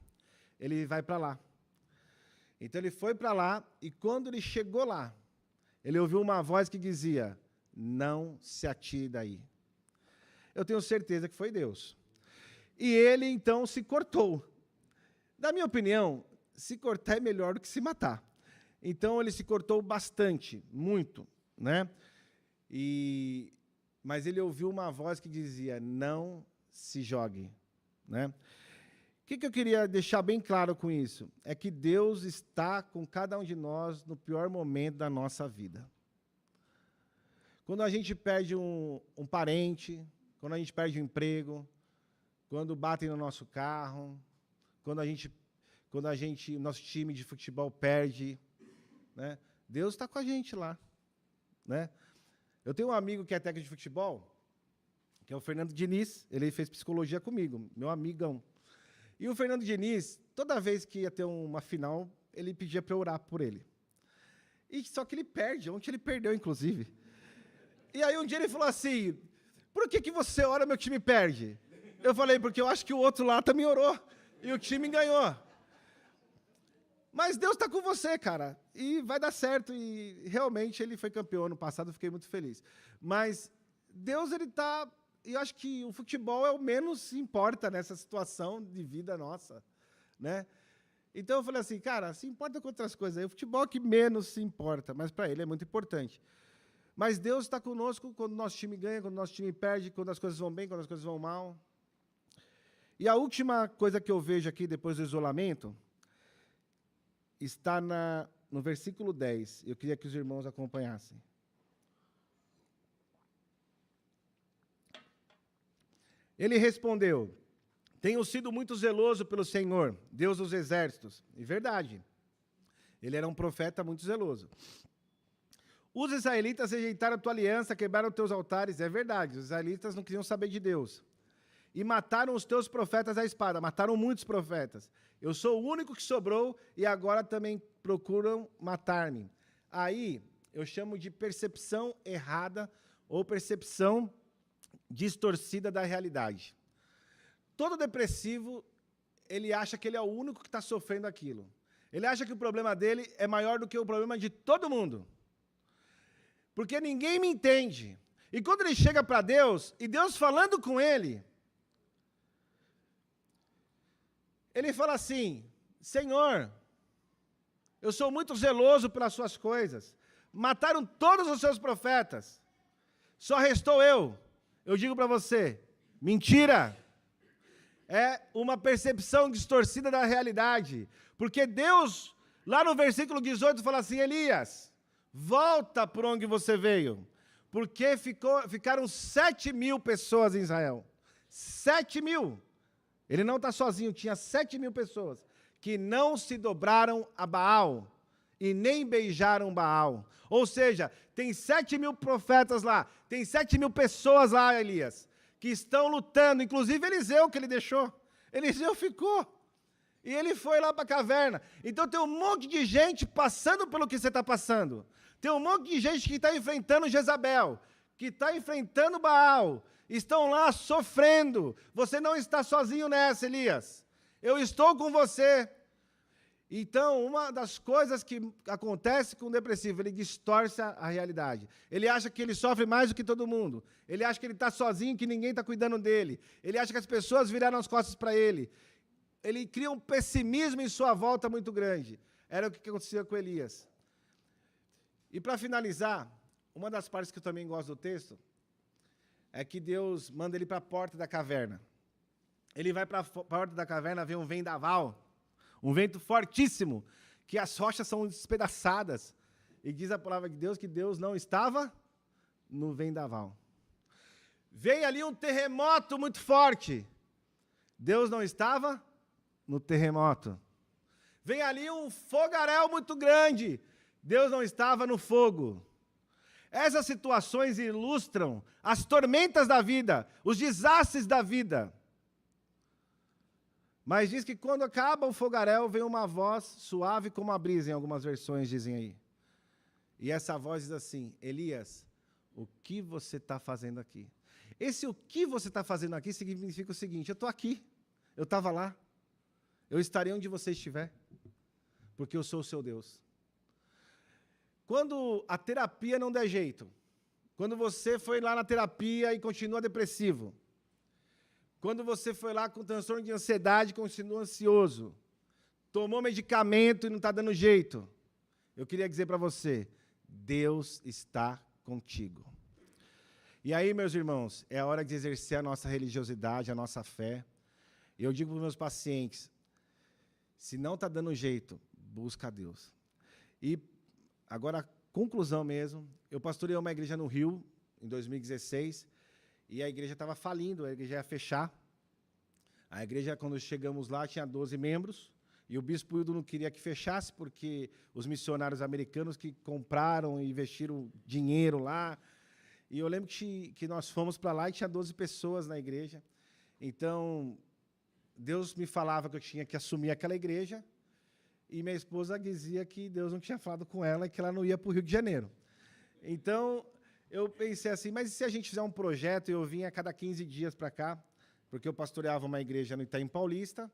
ele vai para lá. Então ele foi para lá, e quando ele chegou lá, ele ouviu uma voz que dizia, não se atire daí. Eu tenho certeza que foi Deus. E ele, então, se cortou. Na minha opinião, se cortar é melhor do que se matar. Então, ele se cortou bastante, muito, né? Mas ele ouviu uma voz que dizia, não se jogue, né? O que eu queria deixar bem claro com isso? É que Deus está com cada um de nós no pior momento da nossa vida. Quando a gente perde um parente, quando a gente perde um emprego, quando batem no nosso carro, quando nosso time de futebol perde, né? Deus está com a gente lá, né? Eu tenho um amigo que é técnico de futebol, que é o Fernando Diniz, ele fez psicologia comigo, meu amigão. E o Fernando Diniz, toda vez que ia ter uma final, ele pedia para eu orar por ele. Só que ele perde, ontem ele perdeu, inclusive. E aí um dia ele falou assim, por que você ora e meu time perde? Eu falei, porque eu acho que o outro lá também orou, e o time ganhou. Mas Deus está com você, cara, e vai dar certo, e realmente ele foi campeão ano passado, eu fiquei muito feliz. Mas Deus, ele está... E eu acho que o futebol é o menos importa nessa situação de vida nossa. né? Então eu falei assim, cara, se importa com outras coisas aí, o futebol é que menos se importa, mas para ele é muito importante. Mas Deus está conosco quando o nosso time ganha, quando o nosso time perde, quando as coisas vão bem, quando as coisas vão mal. E a última coisa que eu vejo aqui, depois do isolamento, está no versículo 10. Eu queria que os irmãos acompanhassem. Ele respondeu, tenho sido muito zeloso pelo Senhor, Deus dos exércitos. E verdade, ele era um profeta muito zeloso. Os israelitas rejeitaram a tua aliança, quebraram teus altares. É verdade, os israelitas não queriam saber de Deus. E mataram os teus profetas à espada, mataram muitos profetas. Eu sou o único que sobrou e agora também procuram matar-me. Aí, eu chamo de percepção errada ou percepção distorcida da realidade. Todo depressivo, ele acha que ele é o único que está sofrendo aquilo. Ele acha que o problema dele é maior do que o problema de todo mundo. Porque ninguém me entende. E quando ele chega para Deus, e Deus falando com ele, ele fala assim, Senhor, eu sou muito zeloso pelas suas coisas. Mataram todos os seus profetas. Só restou eu. Eu digo para você, mentira. É uma percepção distorcida da realidade. Porque Deus, lá no versículo 18, fala assim, Elias, volta por onde você veio. Porque ficaram 7.000 pessoas em Israel. 7.000. Ele não está sozinho, tinha 7.000 pessoas que não se dobraram a Baal e nem beijaram Baal. Ou seja, tem 7.000 profetas lá, tem 7.000 pessoas lá, Elias, que estão lutando, inclusive Eliseu que ele deixou. Eliseu ficou. E ele foi lá para a caverna. Então tem um monte de gente passando pelo que você está passando. Tem um monte de gente que está enfrentando Jezabel, que está enfrentando Baal. Estão lá sofrendo. Você não está sozinho nessa, Elias. Eu estou com você. Então, uma das coisas que acontece com o depressivo, ele distorce a realidade. Ele acha que ele sofre mais do que todo mundo. Ele acha que ele está sozinho, que ninguém está cuidando dele. Ele acha que as pessoas viraram as costas para ele. Ele cria um pessimismo em sua volta muito grande. Era o que acontecia com Elias. E para finalizar, uma das partes que eu também gosto do texto é que Deus manda ele para a porta da caverna. Ele vai para a porta da caverna, vê um vendaval, um vento fortíssimo, que as rochas são despedaçadas. E diz a palavra de Deus que Deus não estava no vendaval. Vem ali um terremoto muito forte. Deus não estava no terremoto. Vem ali um fogaréu muito grande. Deus não estava no fogo. Essas situações ilustram as tormentas da vida, os desastres da vida. Mas diz que quando acaba o fogaréu, vem uma voz suave como a brisa, em algumas versões dizem aí. E essa voz diz assim, Elias, o que você está fazendo aqui? Esse o que você está fazendo aqui significa o seguinte, eu estou aqui, eu estava lá, eu estarei onde você estiver, porque eu sou o seu Deus. Quando a terapia não der jeito, quando você foi lá na terapia e continua depressivo, quando você foi lá com transtorno de ansiedade e continua ansioso, tomou medicamento e não está dando jeito, eu queria dizer para você, Deus está contigo. E aí, meus irmãos, é a hora de exercer a nossa religiosidade, a nossa fé. E eu digo para os meus pacientes, se não está dando jeito, busca a Deus. E agora, conclusão mesmo, eu pastorei uma igreja no Rio, em 2016, e a igreja estava falindo, a igreja ia fechar. A igreja, quando chegamos lá, tinha 12 membros, e o bispo Hildo não queria que fechasse, porque os missionários americanos que compraram e investiram dinheiro lá. E eu lembro que nós fomos para lá e tinha 12 pessoas na igreja. Então, Deus me falava que eu tinha que assumir aquela igreja, e minha esposa dizia que Deus não tinha falado com ela e que ela não ia para o Rio de Janeiro. Então, eu pensei assim, mas e se a gente fizer um projeto, eu vinha a cada 15 dias para cá, porque eu pastoreava uma igreja no Itaim Paulista,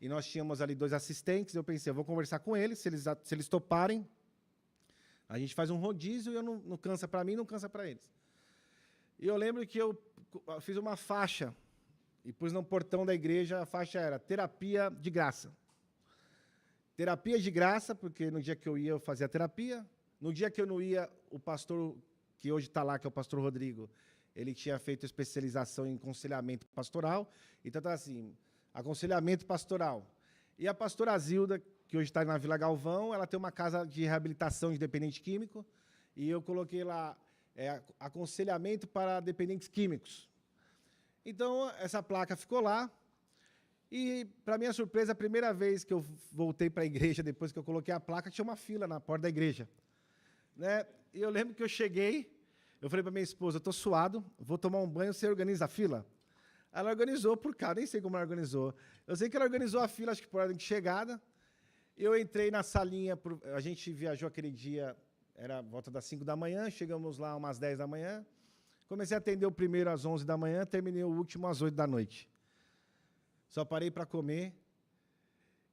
e nós tínhamos ali 2 assistentes, eu pensei, eu vou conversar com eles, se eles toparem, a gente faz um rodízio e eu não cansa para mim, não cansa para eles. E eu lembro que eu fiz uma faixa, e pus no portão da igreja, a faixa era terapia de graça. terapia de graça, porque no dia que eu ia, eu fazia terapia. No dia que eu não ia, o pastor, que hoje está lá, que é o pastor Rodrigo, ele tinha feito especialização em aconselhamento pastoral. Então, tá assim, aconselhamento pastoral. E a pastora Zilda, que hoje está na Vila Galvão, ela tem uma casa de reabilitação de dependente químico, e eu coloquei lá aconselhamento para dependentes químicos. Então, essa placa ficou lá, e, para minha surpresa, a primeira vez que eu voltei para a igreja, depois que eu coloquei a placa, tinha uma fila na porta da igreja. Né? E eu lembro que eu cheguei, eu falei para minha esposa, eu estou suado, vou tomar um banho, você organiza a fila? Ela organizou por cá, nem sei como ela organizou. Eu sei que ela organizou a fila, acho que por ordem de chegada. Eu entrei na salinha, a gente viajou aquele dia, era volta das 5 da manhã, chegamos lá umas 10 da manhã. Comecei a atender o primeiro às 11 da manhã, terminei o último às 8 da noite. Só parei para comer.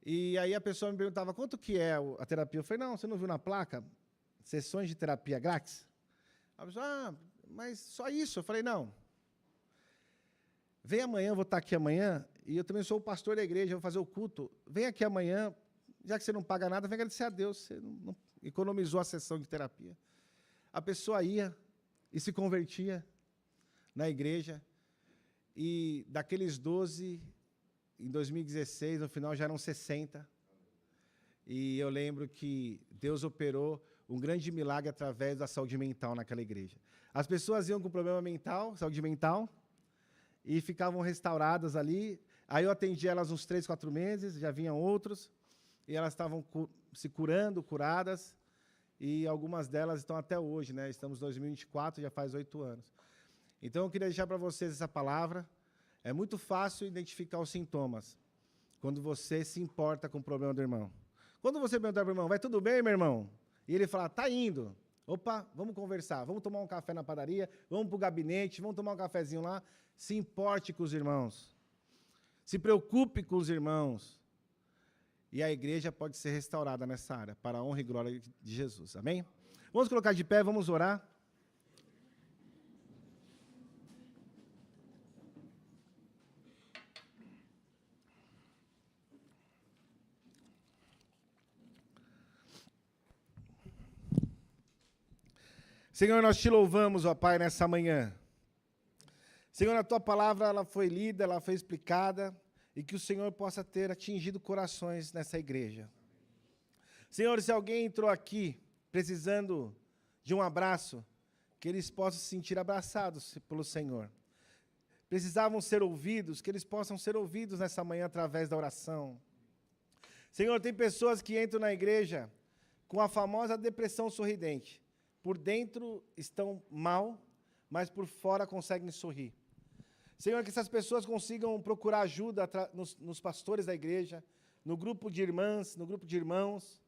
E aí a pessoa me perguntava, quanto que é a terapia? Eu falei, não, você não viu na placa? Sessões de terapia grátis? A pessoa, mas só isso? Eu falei, não. Vem amanhã, eu vou estar aqui amanhã, e eu também sou o pastor da igreja, vou fazer o culto. Vem aqui amanhã, já que você não paga nada, vem agradecer a Deus, você não economizou a sessão de terapia. A pessoa ia e se convertia na igreja, e daqueles 12, em 2016, no final já eram 60. E eu lembro que Deus operou um grande milagre através da saúde mental naquela igreja. As pessoas iam com problema mental, saúde mental, e ficavam restauradas ali. Aí eu atendi elas uns 3, 4 meses, já vinham outros, e elas estavam se curando, curadas, e algumas delas estão até hoje, né? Estamos em 2024, já faz 8 anos. Então, eu queria deixar para vocês essa palavra. É muito fácil identificar os sintomas quando você se importa com o problema do irmão. Quando você perguntar para o irmão, vai tudo bem, meu irmão? E ele falar, tá indo. Opa, vamos conversar, vamos tomar um café na padaria, vamos para o gabinete, vamos tomar um cafezinho lá. Se importe com os irmãos. Se preocupe com os irmãos. E a igreja pode ser restaurada nessa área, para a honra e glória de Jesus. Amém? Vamos colocar de pé, vamos orar. Senhor, nós te louvamos, ó Pai, nessa manhã. Senhor, a tua palavra ela foi lida, ela foi explicada, e que o Senhor possa ter atingido corações nessa igreja. Senhor, se alguém entrou aqui precisando de um abraço, que eles possam se sentir abraçados pelo Senhor. Precisavam ser ouvidos, que eles possam ser ouvidos nessa manhã através da oração. Senhor, tem pessoas que entram na igreja com a famosa depressão sorridente. Por dentro estão mal, mas por fora conseguem sorrir. Senhor, que essas pessoas consigam procurar ajuda nos pastores da igreja, no grupo de irmãs, no grupo de irmãos,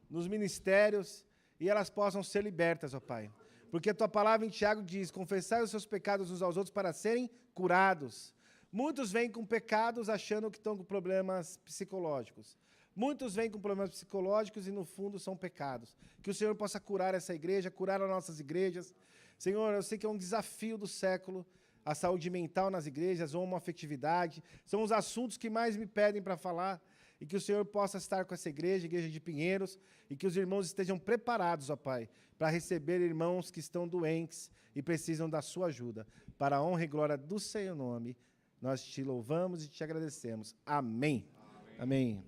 nos ministérios, e elas possam ser libertas, ó Pai. Porque a tua palavra em Tiago diz, confessai os seus pecados uns aos outros para serem curados. Muitos vêm com pecados achando que estão com problemas psicológicos. Muitos vêm com problemas psicológicos e, no fundo, são pecados. Que o Senhor possa curar essa igreja, curar as nossas igrejas. Senhor, eu sei que é um desafio do século, a saúde mental nas igrejas, a homoafetividade. São os assuntos que mais me pedem para falar. E que o Senhor possa estar com essa igreja, igreja de Pinheiros, e que os irmãos estejam preparados, ó Pai, para receber irmãos que estão doentes e precisam da sua ajuda. Para a honra e glória do Seu nome, nós te louvamos e te agradecemos. Amém. Amém.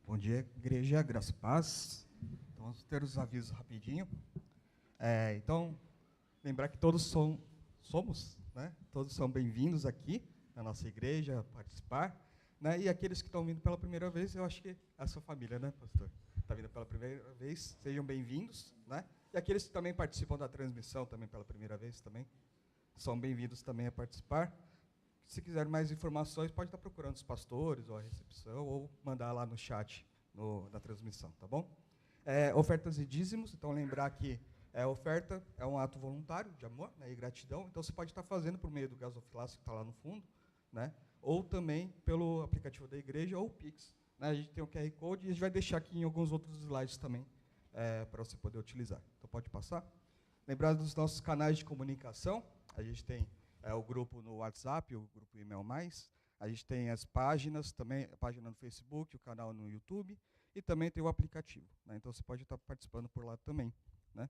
Bom dia, igreja, graça e paz. Então, vamos ter os avisos rapidinho. Então, lembrar que todos somos, né? Todos são bem-vindos aqui na nossa igreja a participar, né? E aqueles que estão vindo pela primeira vez, eu acho que é a sua família, né, pastor? Está vindo pela primeira vez, sejam bem-vindos, né? E aqueles que também participam da transmissão também pela primeira vez também são bem-vindos também a participar. Se quiser mais informações, pode estar procurando os pastores ou a recepção, ou mandar lá no chat da transmissão, tá bom? Ofertas e dízimos, então lembrar que oferta é um ato voluntário de amor, né, e gratidão, então você pode estar fazendo por meio do gasofilácio que está lá no fundo, né? ou também pelo aplicativo da igreja ou o Pix. Né? A gente tem o QR Code e a gente vai deixar aqui em alguns outros slides também, para você poder utilizar. Então, pode passar. Lembrando dos nossos canais de comunicação, a gente tem o grupo no WhatsApp, o grupo E-mail Mais, a gente tem as páginas, também a página no Facebook, o canal no YouTube, e também tem o aplicativo. Né? Então, você pode estar participando por lá também. Né?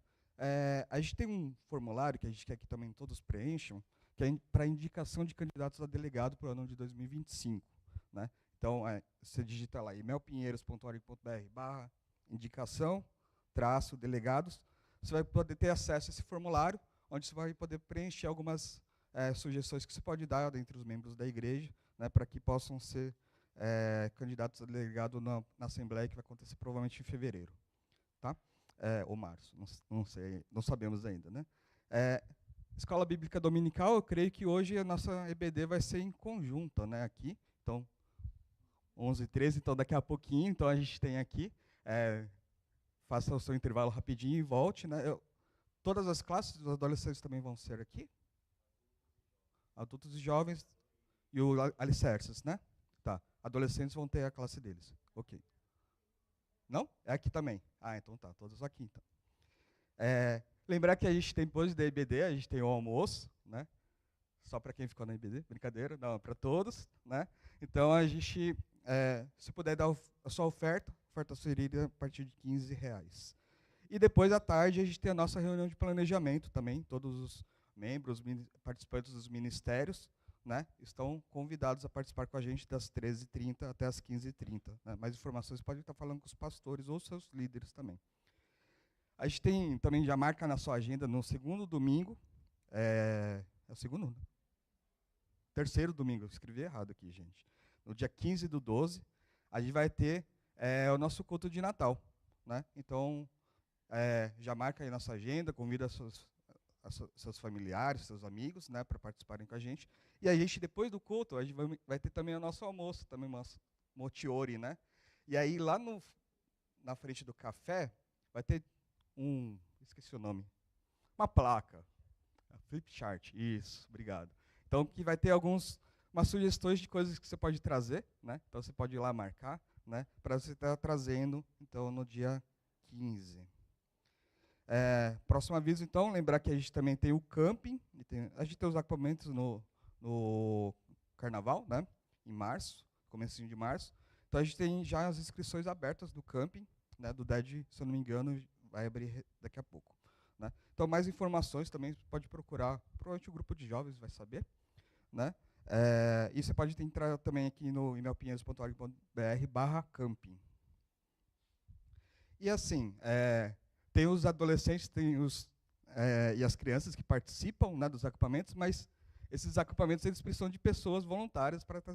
A gente tem um formulário que a gente quer que também todos preencham, que é para indicação de candidatos a delegado para o ano de 2025. Né? Então, você digita lá, emelpinheiros.org.br/indicação-delegados, você vai poder ter acesso a esse formulário, onde você vai poder preencher algumas sugestões que você pode dar entre os membros da igreja, né, para que possam ser candidatos a delegado na Assembleia, que vai acontecer provavelmente em fevereiro. Tá? Ou março, não sei, não sabemos ainda. Né? Escola Bíblica Dominical, eu creio que hoje a nossa EBD vai ser em conjunta, né, aqui. Então, 11h13, então daqui a pouquinho, então a gente tem aqui. Faça o seu intervalo rapidinho e volte. Né? Todas as classes dos adolescentes também vão ser aqui? Adultos e jovens e o alicerces, né? Tá. Adolescentes vão ter a classe deles. Ok. Não? É aqui também. Ah, então tá. Todos aqui, então. Lembrar que a gente tem, depois da EBD, a gente tem o almoço, né? Só para quem ficou na EBD, brincadeira, não, para todos, né? Então, a gente, se puder dar a sua oferta seria a partir de R$15. E depois, à tarde, a gente tem a nossa reunião de planejamento também, todos os membros, participantes dos ministérios, né, estão convidados a participar com a gente das 13h30 até as 15h30. Né? Mais informações podem estar falando com os pastores ou seus líderes também. A gente tem também, já marca na sua agenda, no segundo domingo, é o segundo? Né? Terceiro domingo, eu escrevi errado aqui, gente. No dia 15/12, a gente vai ter o nosso culto de Natal. Né? Então, já marca aí na sua agenda, convida seus familiares, seus amigos, né, para participarem com a gente. E a gente, depois do culto, a gente vai ter também o nosso almoço, também o nosso motiori, né? E aí, lá na frente do café, vai ter esqueci o nome, uma placa, flip chart, isso, obrigado. Então, que vai ter umas sugestões de coisas que você pode trazer, né? Então, você pode ir lá marcar, né, para você estar trazendo, então, no dia 15. Próximo aviso, então, lembrar que a gente também tem o camping, a gente tem os acampamentos no carnaval, né, em março, comecinho de março. Então, a gente tem já as inscrições abertas do camping, né, do DED, se eu não me engano, vai abrir daqui a pouco. Né. Então, mais informações também pode procurar, provavelmente o grupo de jovens vai saber. Né. E você pode entrar também aqui no emelpinheiros.org.br/camping. E assim, tem os adolescentes, e as crianças que participam, né, dos acampamentos, mas esses acampamentos eles precisam de pessoas voluntárias para estar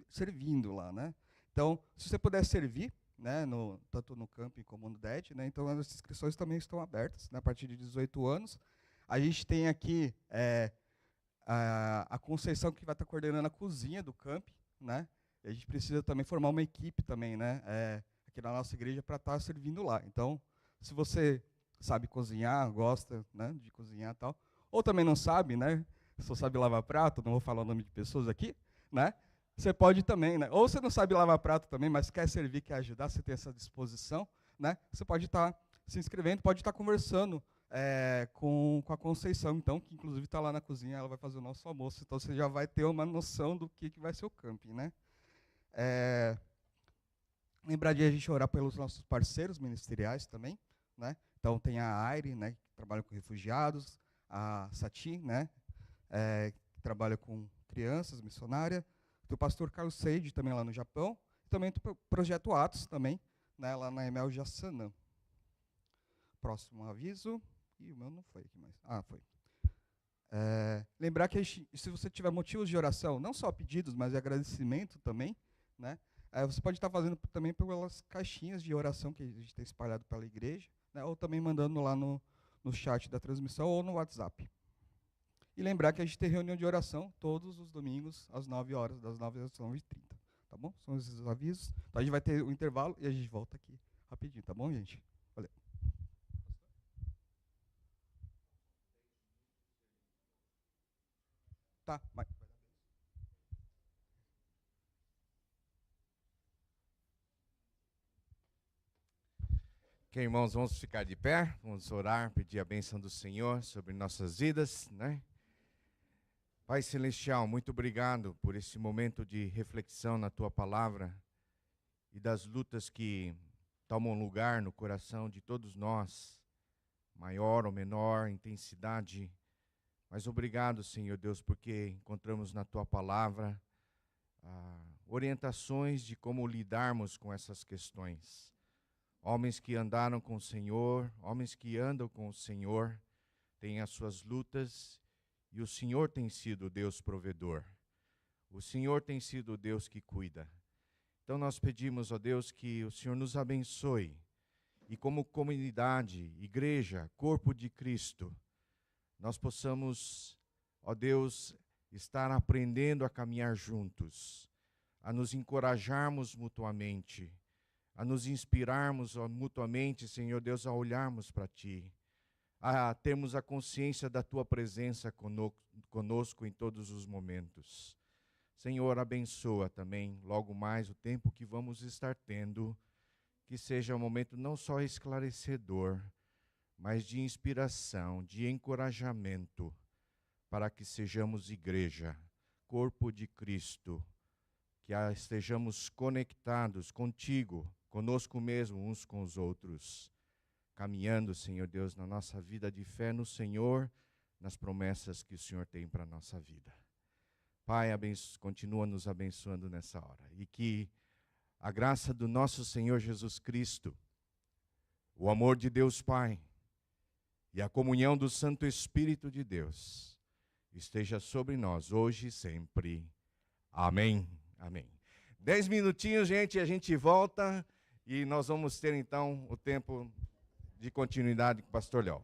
servindo lá. Né? Então, se você puder servir, né, tanto no camping como no DED, né, então as inscrições também estão abertas, né, a partir de 18 anos. A gente tem aqui a Conceição, que vai estar coordenando a cozinha do camping. Né? E a gente precisa também formar uma equipe também, né, aqui na nossa igreja para estar servindo lá. Então, se você sabe cozinhar, gosta, né, de cozinhar e tal, ou também não sabe, né, só sabe lavar prato, não vou falar o nome de pessoas aqui, né, você pode também, né, ou você não sabe lavar prato também, mas quer servir, quer ajudar, você tem essa disposição, né, você pode estar se inscrevendo, pode estar conversando com a Conceição, então, que inclusive está lá na cozinha, ela vai fazer o nosso almoço, então você já vai ter uma noção do que vai ser o camping. Né. Lembrar de a gente orar pelos nossos parceiros ministeriais também, né? Então tem a Aire, né, que trabalha com refugiados, a Sati, né, que trabalha com crianças, missionária, tem o pastor Carlos Seide também lá no Japão, e também tem o Projeto Atos também, né, lá na Emel Jassanã. Próximo aviso, e o meu não foi aqui mais, foi. Lembrar que se você tiver motivos de oração, não só pedidos, mas agradecimento também, né, você pode estar fazendo também pelas caixinhas de oração que a gente tem espalhado pela igreja, né, ou também mandando lá no chat da transmissão ou no WhatsApp. E lembrar que a gente tem reunião de oração todos os domingos, às 9 horas, das 9 às 9h30. Tá bom? São esses avisos. Então, a gente vai ter o intervalo e a gente volta aqui rapidinho, tá bom, gente? Valeu. Tá, mas... Ok, irmãos, vamos ficar de pé, vamos orar, pedir a bênção do Senhor sobre nossas vidas, né? Pai Celestial, muito obrigado por esse momento de reflexão na Tua Palavra e das lutas que tomam lugar no coração de todos nós, maior ou menor intensidade. Mas obrigado, Senhor Deus, porque encontramos na Tua Palavra orientações de como lidarmos com essas questões. Homens que andaram com o Senhor, homens que andam com o Senhor, têm as suas lutas e o Senhor tem sido o Deus provedor. O Senhor tem sido o Deus que cuida. Então nós pedimos, ó Deus, que o Senhor nos abençoe e como comunidade, igreja, corpo de Cristo, nós possamos, ó Deus, estar aprendendo a caminhar juntos, a nos encorajarmos mutuamente, a nos inspirarmos mutuamente, Senhor Deus, a olharmos para Ti, a termos a consciência da Tua presença conosco em todos os momentos. Senhor, abençoa também, logo mais, o tempo que vamos estar tendo, que seja um momento não só esclarecedor, mas de inspiração, de encorajamento, para que sejamos igreja, corpo de Cristo, que estejamos conectados contigo, conosco mesmo, uns com os outros, caminhando, Senhor Deus, na nossa vida de fé no Senhor, nas promessas que o Senhor tem para a nossa vida. Pai, continua nos abençoando nessa hora, e que a graça do nosso Senhor Jesus Cristo, o amor de Deus Pai e a comunhão do Santo Espírito de Deus esteja sobre nós hoje e sempre. Amém. Amém. 10 minutinhos, gente, a gente volta e nós vamos ter então o tempo de continuidade com o pastor Léo.